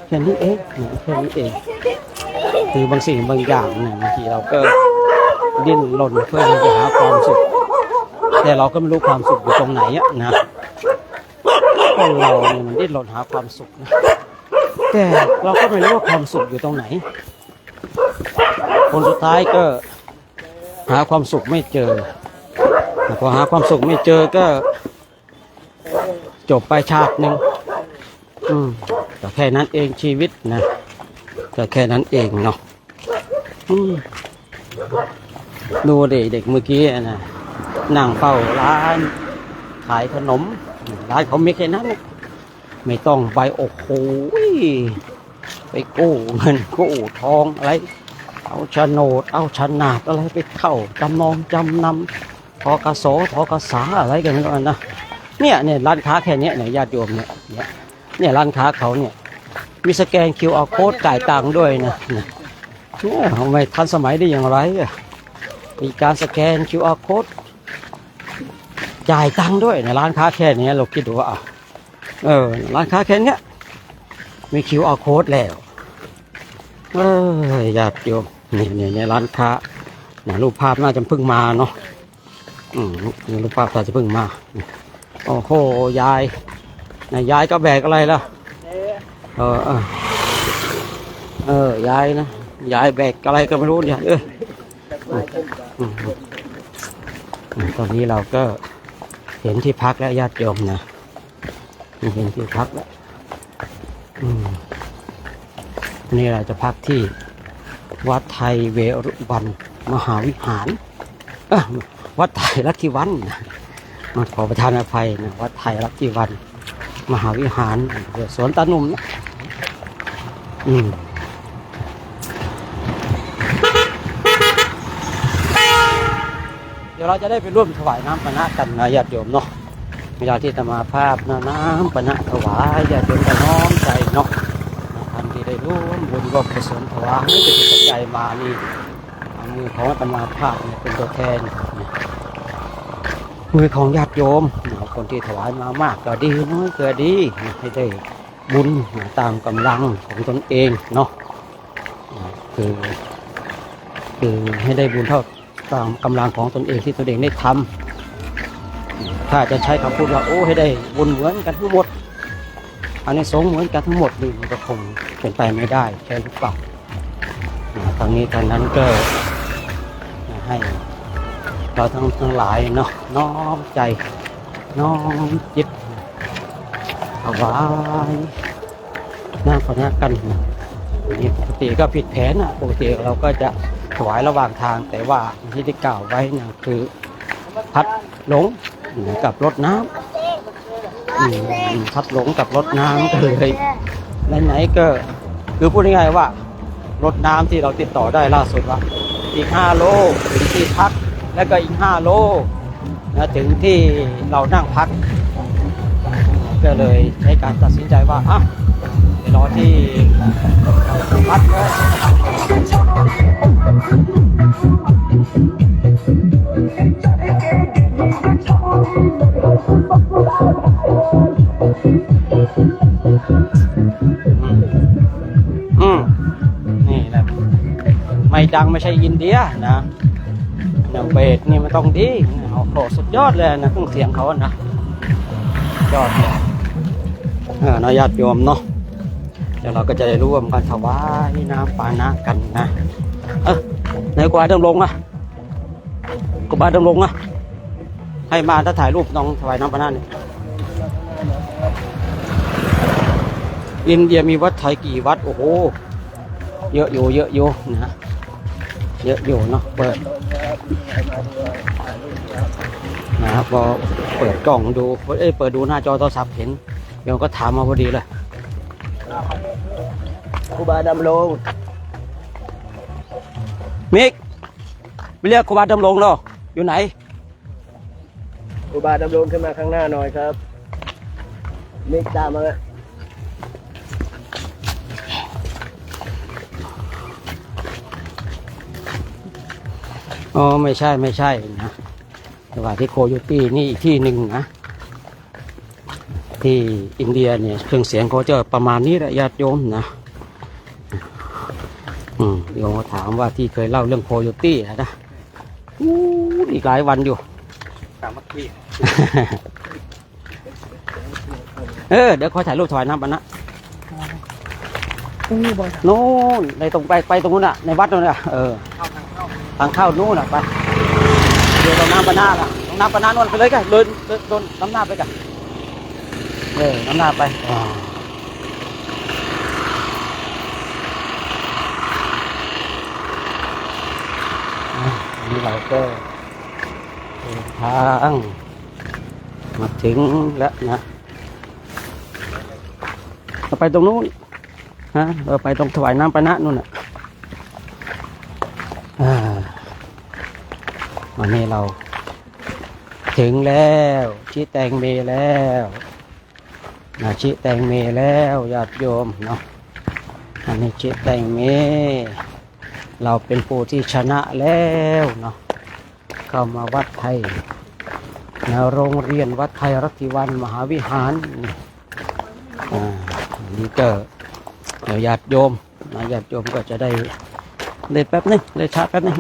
แค่นี้เองคือบางสิ่งบางอย่างเนี่ยบางทีเราก็ดิ้นรนเพื่อจะหาความสุขแต่เราก็ไม่รู้ความสุขอยู่ตรงไหนอะนะคนเราเนี่ยมันดิ้นรนหาความสุขนะแต่เราก็ไม่รู้ว่าความสุขอยู่ตรงไหนคนสุดท้ายก็หาความสุขไม่เจอพอหาความสุขไม่เจอก็จบไปชาติหนึ่งแต่แค่นั้นเองชีวิตนะแต่แค่นั้นเองเนาะดูเด็กเมื่อกี้นะนั่งเฝ้าร้านขายขนมร้านเขาไม่แค่นั้นไม่ต้องไปโอ้โหไปกู้เงินกู้ทองอะไรเอาโฉนดเอาโฉนดอะไรไปเข้าจำนำทกสอะไรกันไม่รู้นะเนี่ยร้านค้าแค่นี้เนี่ยญาติโยมเนี่ยร้านค้าเขาเนี่ยมีสแกน QR code จ่ายตังค์ด้วยนะเนี่ยทำไมทันสมัยได้อย่างไรมีการสแกน QR code จ่ายตังค์ด้วยในร้านค้าแค่นี้เราคิดดูว่าร้านค้าแค่นี้มี QR code แล้วญาติโยมนี่ร้านค้ารูปภาพน่าจะเพิ่งมาเนาะรูปภาพน่าจะเพิ่งมาโอ้โหยายก็แบกอะไรล่ะยายนะยายแบกอะไรก็ไม่รู้เนี่ยตอนนี้เราก็เห็นที่พักแล้วญาติโยมนะเห็นที่พักแล้วนี่เราจะพักที่วัดไทยเวรุวันมหาวิหารวัดไทยลัทธิวันขอประทานอภัยนะวัดไทยลัทธิวันมหาวิหารสวนตาหนุ่มนะเดี๋ยวเราจะได้ไปร่วมถวายน้ำปนะกันนะญาติโยมเนาะเวลาที่จะมาภาพน้ำปนะถวายญาติโยมจะน้อมใจเนาะท่านที่ได้ ร่วมบุญร่วมกุศลถวายเป็นปัจจัยมานี่เอามือของอาตมาภาพเนี่ยเป็นตัวแทนมือของญาติโยมคนที่ถวายมามากก็ดีน้อยก็ดีให้ได้บุญตามกำลังของตนเองเนาะคือให้ได้บุญเท่าตามกำลังของตนเองที่ตนเองได้ทำถ้าจะใช้คำพูดว่าโอ้ให้ได้บุญเหมือนกันทั้งหมดอันนี้สงส์เหมือนกันทั้งหมดนี่มันก็คงเป็นไปไม่ได้ใช่หรือเปล่าทางนี้ทางนั้นก็ให้เราทั้งหลายเนาะน้อมใจน้อมจิตถวายหน้าพนักกันนี่ปกติก็ผิดแผนนะปกติเราก็จะถวายระหว่างทางแต่ว่าที่ได้กล่าวไว้นะคือพัดหลงกับรถน้ำพัดหลงกับรถน้ำก็เลยไหนๆก็คือพูดง่ายๆว่ารถน้ำที่เราติดต่อได้ล่าสุดว่าอีก5 โลถึงที่พักแล้วก็อีก5 โลนะถึงที่เรานั่งพักก็เลยใช้การตัดสินใจว่าไปรอที่พักนี่แหละไม่ดังไม่ใช่อินเดียนะเบสนี่มันต้องดีโอ้โหสุดยอดเลยนะเครื่องเสียงเขานะยอดเลยนะญาติโยมเนาะเดี๋ยวเราก็จะได้ร่วมกันถวายน้ำปานะกันนะในกวาดดำรงกบาดำรงให้มาถ้าถ่ายรูปน้องถวายน้ำปานะนี่อินเดียมีวัดไทยกี่วัดโอ้โหเยอะอยู่นะเยอะอยู่เนาะเปิดนะครับพอเปิดกล่องดูเปิดดูหน้าจอโทรศัพท์เห็นโยมก็ถามมาพอดีเลยครูบาดำรงมิกไปเรียกครูบาดำรงเหรออยู่ไหนครูบาดำรงขึ้นมาข้างหน้าหน่อยครับมิกตามมาอ๋อไม่ใช่นะแต่ว่าที่โคโยตี้นี่อีกที่หนึ่งนะที่อินเดียเนี่ยเครื่องเสียงเขาจะประมาณนี้แหละญาติโยมนะโยมถามว่าที่เคยเล่าเรื่องโคโยตี้นะอีกหลายวันอยู่สามัคคีเดี๋ยวขอถ่ายรูปถวายน้ำปานะโน่นในตรงไปตรงนู้นในวัดนู้นทางเข้านู่นไปเดี๋ยวเราน้ำปานะน้ำปานะนู่นไปเลยกันเดินน้ำหน้าไปกันน้ำหน้าไปนี่เราก็เดินทางมาถึงแล้วนะเราไปตรงนู้นเราไปตรงถวายน้ำปานะนู่นวันนี้เราถึงแล้วชี้แตงเมแล้วชี้แตงเมแล้วญาติโยมเนาะอันนี้ชี้แตงเมเราเป็นผู้ที่ชนะแล้วเนาะเข้ามาวัดไทยโรงเรียนวัดไทยรัตติวันมหาวิหารนี่ก็เดี๋ยวญาติโยมก็จะได้แป๊บนึงเลยช้าแป๊บนึง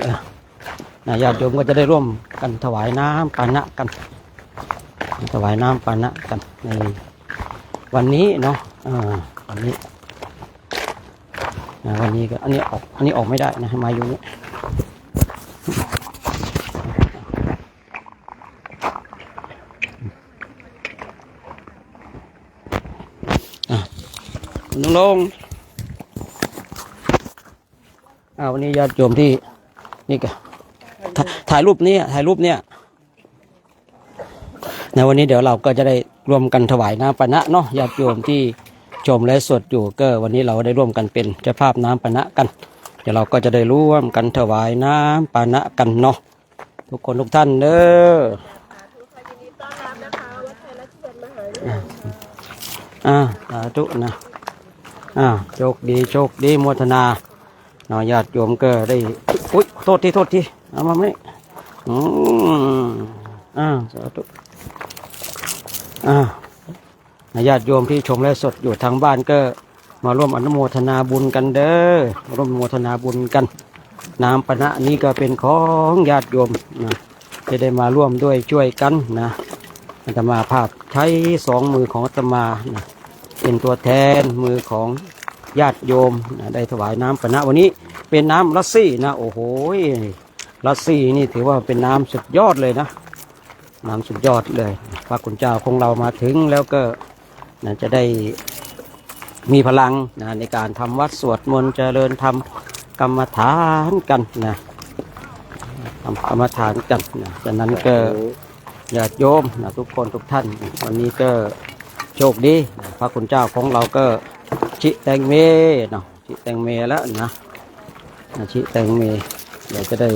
ญาติโยมก็จะได้ร่วมกันถวายน้ำปานะกันถวายน้ำปานะกันในวันนี้เนาะวันนี้ก็อันนี้ออกไม่ได้นะมาอยู่นี่ลงวันนี้ญาติโยมที่นี่ก็ถ่ายรูปเนี่ยในวันนี้เดี๋ยวเราก็จะได้รวมกันถวายน้ำปานะเนาะญาติโยมที่ชมและสดอยู่ก็วันนี้เราได้ร่วมกันเป็นเจ้าภาพน้ำปานะกันเดี๋ยวเราก็จะได้ร่วมกันถวายน้ำปานะกันเนาะทุกคนทุกท่านเด้อสาธุนะ โชคดีโชคดีโมทนาเนาะญาติโยมก็ได้อุ๊ยโทษทีเอามาไหมสาธุญาติโยมที่ชมไลฟ์สดอยู่ทางบ้านก็มาร่วมอนุโมทนาบุญกันเด้อร่วมอนุโมทนาบุญกันน้ำปนะนี้ก็เป็นของญาติโยมนะจะได้มาร่วมด้วยช่วยกันนะอาตมาภาพใช้สองมือของอาตมานะเป็นตัวแทนมือของญาติโยมนะได้ถวายน้ำปนะวันนี้เป็นน้ำลัสซี่นะโอ้โหลัสซี่นี่ถือว่าเป็นน้ำสุดยอดเลยนะน้ำสุดยอดเลยพระคุณเจ้าของเรามาถึงแล้วก็นะจะได้มีพลังนะในการทำวัดสวดมนต์เจริญธรรมกรรมฐานกันนะทำกรรมฐานกันนะฉะนั้นก็ญาติโยมนะทุกคนทุกท่านวันนี้ก็โชคดีนะพระคุณเจ้าของเราก็ชิแตงเมเนาะชิแตงเมแล้วนะชิแตงเมเดี๋ยวจะได้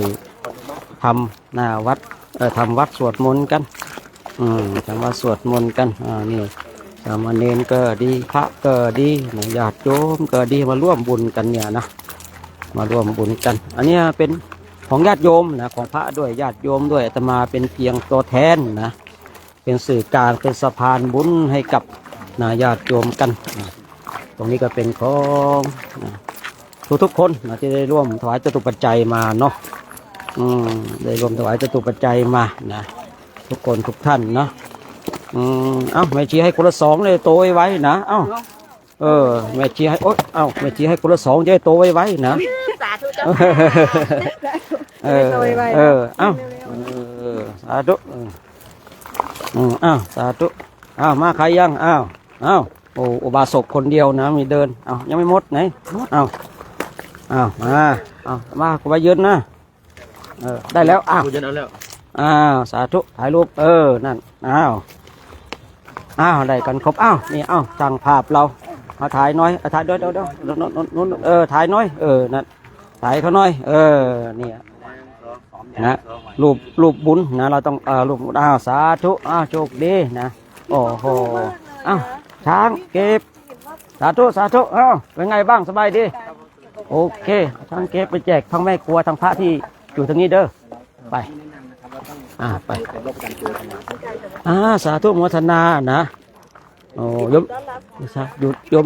ทำหน้าวัดทำวัดสวดมนต์กันทำวัดสวดมนต์กันนี่สามเณรก็ดีพระก็ดีญาติโยมก็ดีมาร่วมบุญกันเนี่ยนะมาร่วมบุญกันอันนี้เป็นของญาติโยมนะของพระด้วยญาติโยมด้วยอาตมาเป็นเพียงตัวแทนนะเป็นสื่อกลางเป็นสะพานบุญให้กับญาติโยมกันนะตรงนี้ก็เป็นของทุกคนนะที่ได้ร่วมถวายจตุปัจจัยมาเนาะได้ร่วมถวายจตุปัจจัยมานะทุกคนทุกท่านเนาะแม่ชีให้คนละสองเลยโตไว้นะแม่ชีให้แม่ชีให้คนละสองจะให้โตไว้นะสาธุเจ้าสาธุสาธุมาใครยังโอ้อุบาสกคนเดียวนะมีเดินยังไม่หมดไหนมากูไปยืนนะได้แล้วยืนเอาแล้วสาธุถ่ายรูปนั่นได้กันครบนี่สั่งภาพเรามาถ่ายน้อยถ่ายด้วยเดี๋ยวนู้นถ่ายน้อยนั่นถ่ายเขาน้อยเนี่ยนะรูปบุญนะเราต้องรูปสาธุโชคดีนะโอ้โหช้างเก็บสาธุเป็นไงบ้างสบายดีโอเคช้างเก็บไปแจกทั้งแม่ครัวทั้งพระที่อยู่ตรงนี้เด้อไปไปสาธุโมทนานะโอ้ยม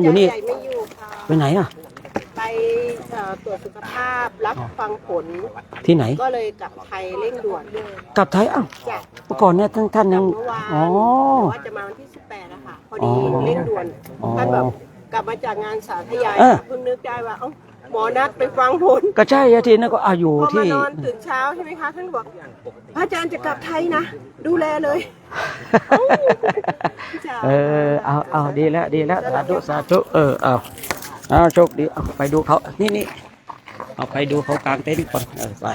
อยู่นี่ไปไหนไปตรวจสุขภาพรับฟังผลที่ไหนก็เลยกลับไทยเร่งด่วนกลับไทยเมื่อก่อนเนี่ยท่านยังว่าจะมาวันที่18นะคะพอดีเร่งด่วนท่านแบบกลับมาจากงานสาธยายเพิ่งนึกได้ว่าหมอนัดไปฟังผลก็ใช่ทีนั้นก็อยู่ที่พอมานอนตื่นเช้าใช่ไหมคะท่านบอกพระอาจารย์จะกลับไทยนะดูแลเลยเอาดีแล้วสาธุโชคดีไปดูเขานี่เอาไปดูเขากลางเต็นท์ก่อนไป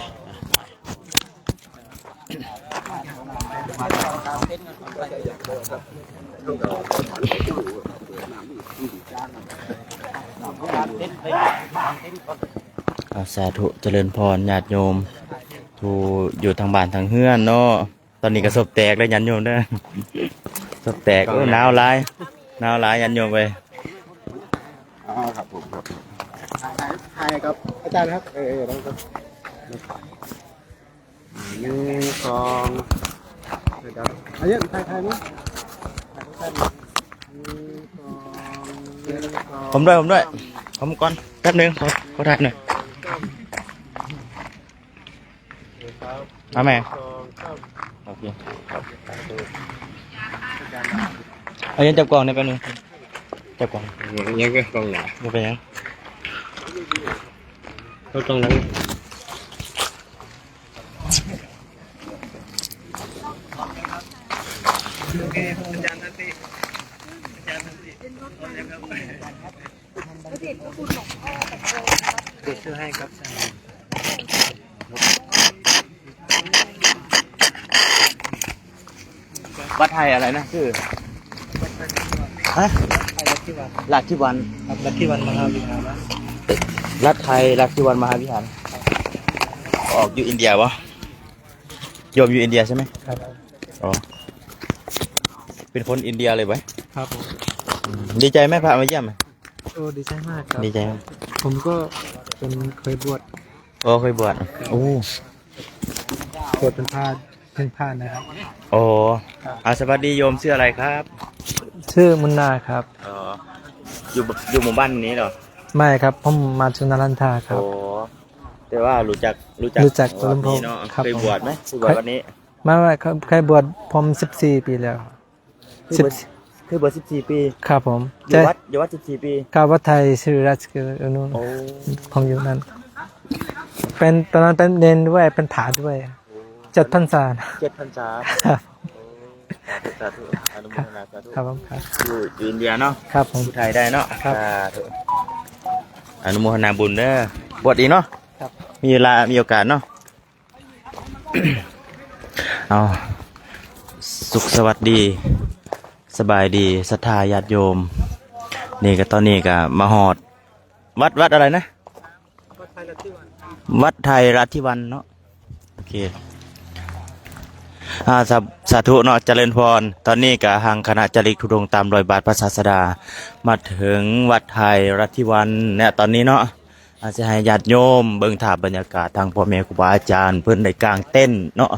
สาธุเจริญพรญาติโยมทูอยู่ทางบ้านทางเฮือนเนาะตอนนี้ก็ศพแตกแล้วญาติโยมเด้อศพแตกหนาวหลายญาติโยมไปครับผมถ่ายครับอาจารย์ครับต้องครับ1 2อันนี้ถ่ายนี้ผมด้วยผมก่อนแป๊บนึงเขาถ่ายหน่อยแม่โอเคเอายังจับกล่องในแป๊บนึงจับกล่องยังก็กล่องหนาไม่เป็นยังก็กล่องนั้นซื้อให้ครับวัดไทยอะไรนะชื่อลัทธิวันครับลัทธิวันมหาวิหารลัทธิวันมหาวิหารออกอยู่อินเดียวะโยมอยู่อินเดียใช่ไหมครับอ๋อเป็นคนอินเดียเลยไหมครับดีใจไหมพระมาเยี่ยม โอ้ดีใจมากครับ ดีใจไหม ผมก็เป็นเคยบวช โอ้เคยบวชโอ้ บวชเป็นพานนะครับ โอ้สวัสดีโยมชื่ออะไรครับ ชื่อมุนนาครับ อ๋ออยู่หมู่บ้านนี้เหรอ ไม่ครับผมมาจากนารันทาครับ โอ้แต่ว่ารู้จัก รู้จัก วัด ลำโพง นี้เนาะ ครับ เคย ผม บวชไหมเคยบวชวันนี้ ไม่ครับเคยบวชผม14 ปีแล้ว เคยบวช14 ปี ครับผม อยู่วัด14 ปี กาวัดไทยชื่อราชกิจนู่น โอ้ ผมอยู่นั่นเป็นตอนนั้นเป็นเนนด้วยเป็นผาด้วย7 พรรษานะ 7 พรรษา ครับ สาธุอนุโมทนาสาธุ ครับผมครับ อยู่อินเดียเนาะ ครับผม ผู้ไทยได้เนาะ ครับ สาธุอนุโมทนาบุญเด้อบวชอีกเนาะ ครับ มีเวลามีโอกาสเนาะ เอาสุขสวัสดีสบายดีศรัทธาญาติโยมนี่ก็ตอนนี้ก็มาหอดวัดอะไรนะวัดไทยรัฐทิวันเนาะโอเคสาธุเนาะเจริญพรตอนนี้ก็ทางคณะจริกธุดงค์ตามรอยบาทพระศาสดามาถึงวัดไทยรัฐทิวันเนี่ยตอนนี้เนาะอาจจะให้ญาติโยมเบิ่งถาบรรยากาศทางพ่อแม่ครูบาอาจารย์เพิ่นได้กางเต้นท์เนาะ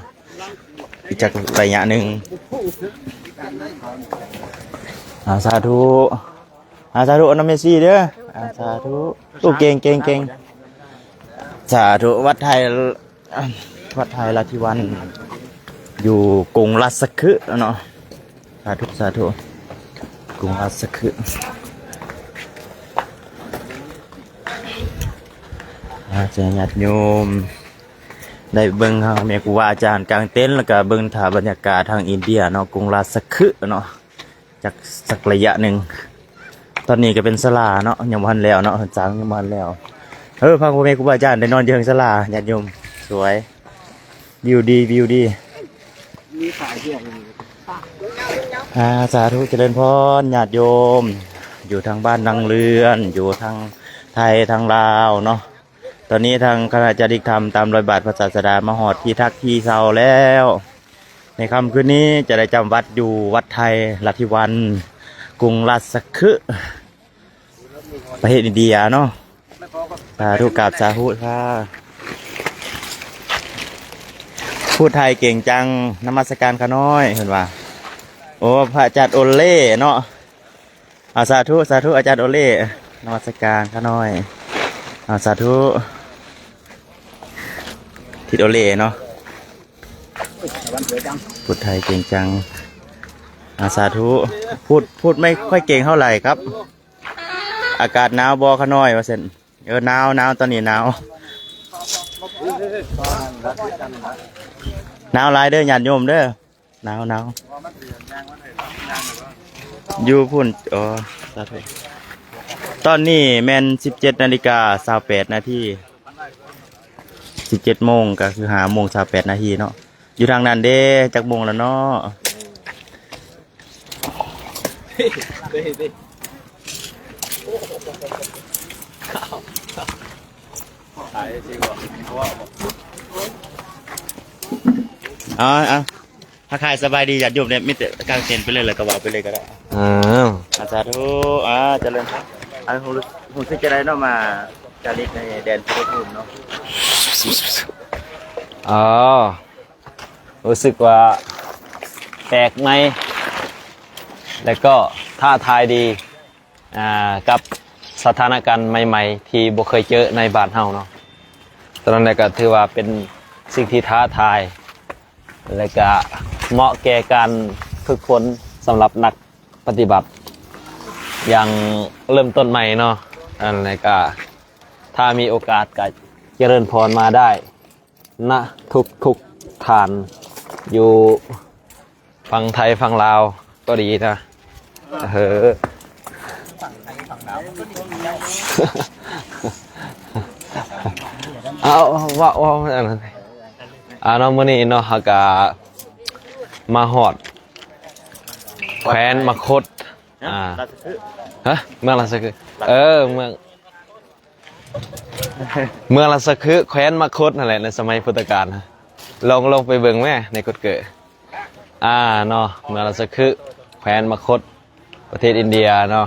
อีกจากระยะหนึ่งสาธุสาธุน้ำเมซี่เด้อสาธุโอ้เก่งสาธุวัดไทยราชทิวันอยู่กรุงรัสคฤห์เนาะสาธุกรุงรัสคฤห์อาจารย์ญาติโยมได้เบิ่งแม่ครูบาอาจารย์กลางเต็นท์แล้วก็เบิ่งถาบรรยากาศทางอินเดียเนาะกรุงรัสคฤห์เนาะจากสักระยะหนึ่งตอนนี้ก็เป็นศาลาเนาะยังบ่ทันแล้วเนาะสร้างยังบ่ทันแล้วพระครูแม่ครูบาอาจารย์ได้นอนอยู่ในศาลาญาติโยมสวยวิวดีมีสายเที่ยว สาธุเจริญพรญาติโยมอยู่ทางบ้านทางเรือนอยู่ทางไทยทางลาวเนาะตอนนี้ทางคณะจริกธรรมตามรอยบาทพระศาสดามาหอดที่ทักที่เศร้าแล้วในค่ำคืนนี้จะได้จำวัดอยู่วัดไทยรัฐทิวันกรุงรัสคฤห์ประเทศอินเดียเนาะสาธุกราบสาธุค่ะพูดไทยเก่งจังนมัสการข้าน้อยเห็นว่าโอ้พระอาจารย์โอเล่เนาะสาธุอาจารย์โอเล่นมัสการข้าน้อยสาธุทิดโอเล่เนาะพูดไทยเก่งจังสาธุพูดไม่ค่อยเก่งเท่าไหร่ครับอากาศหนาวบอข้าน้อยว่าเส้นหนาวตอนนี้หนาวหลายเด้อญาติโยมเด้อหนาวอยู่พุ่นสาธุตอนนี้แม่น17:28 นาที17 โมงก็คือ5 โมง 28 นาทีเนาะอยู่ทางนั้นเด้จักโมงแล้วเนาะถ้าใครสบายดีอยากอยู่เนี่ยมิตรกางเต็นท์ไปเลยก็บอกไปเลยก็ได้สาธุเจริญครับผมคิดจะได้เนาะมาจาริกในแดนพุทธภูมิเนาะ รู้สึกว่าแปลกไหมแล้วก็ท้าทายดีกับสถานการณ์ใหม่ๆที่บ่เคยเจอในบ้านเฮาเนาะตอนนั้นก็ถือว่าเป็นสิ่งที่ท้าทายและก็เหมาะแก่การฝึกฝนสำหรับนักปฏิบัติอย่างเริ่มต้นใหม่เนาะอันนี้ก็ถ้ามีโอกาสก็เจริญพรมาได้นะทุกฐานอยู่ฝั่งไทยฝั่งลาวก็ดีนะเอาว่าน้องมื้อนี้เนาะฮะก็มาฮอดแคว้นมคธเมืองราชคฤห์เมืองราชคฤห์แคว้นมคธนั่นแหละในสมัยพุทธกาลนะลองไปเบิ่งแม่ในกฎเกิดเนาะเมืองราชคฤห์แคว้นมคธประเทศอินเดียเนาะ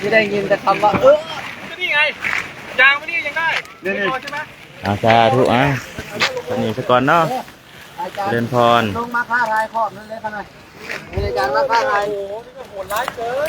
ที่ได้ยินแต่คำว่านี่ไงยางไม่นี่ยังได้นี่ใช่ไหม เอาสาธุอ่ะตอนนี้สก่อนเนาะเจริญพร ลงมาฆ่าทายครอบนั่นเลยขนาดในการมาฆ่าทาย โอ้โหนี่ก็โหดร้ายเกิน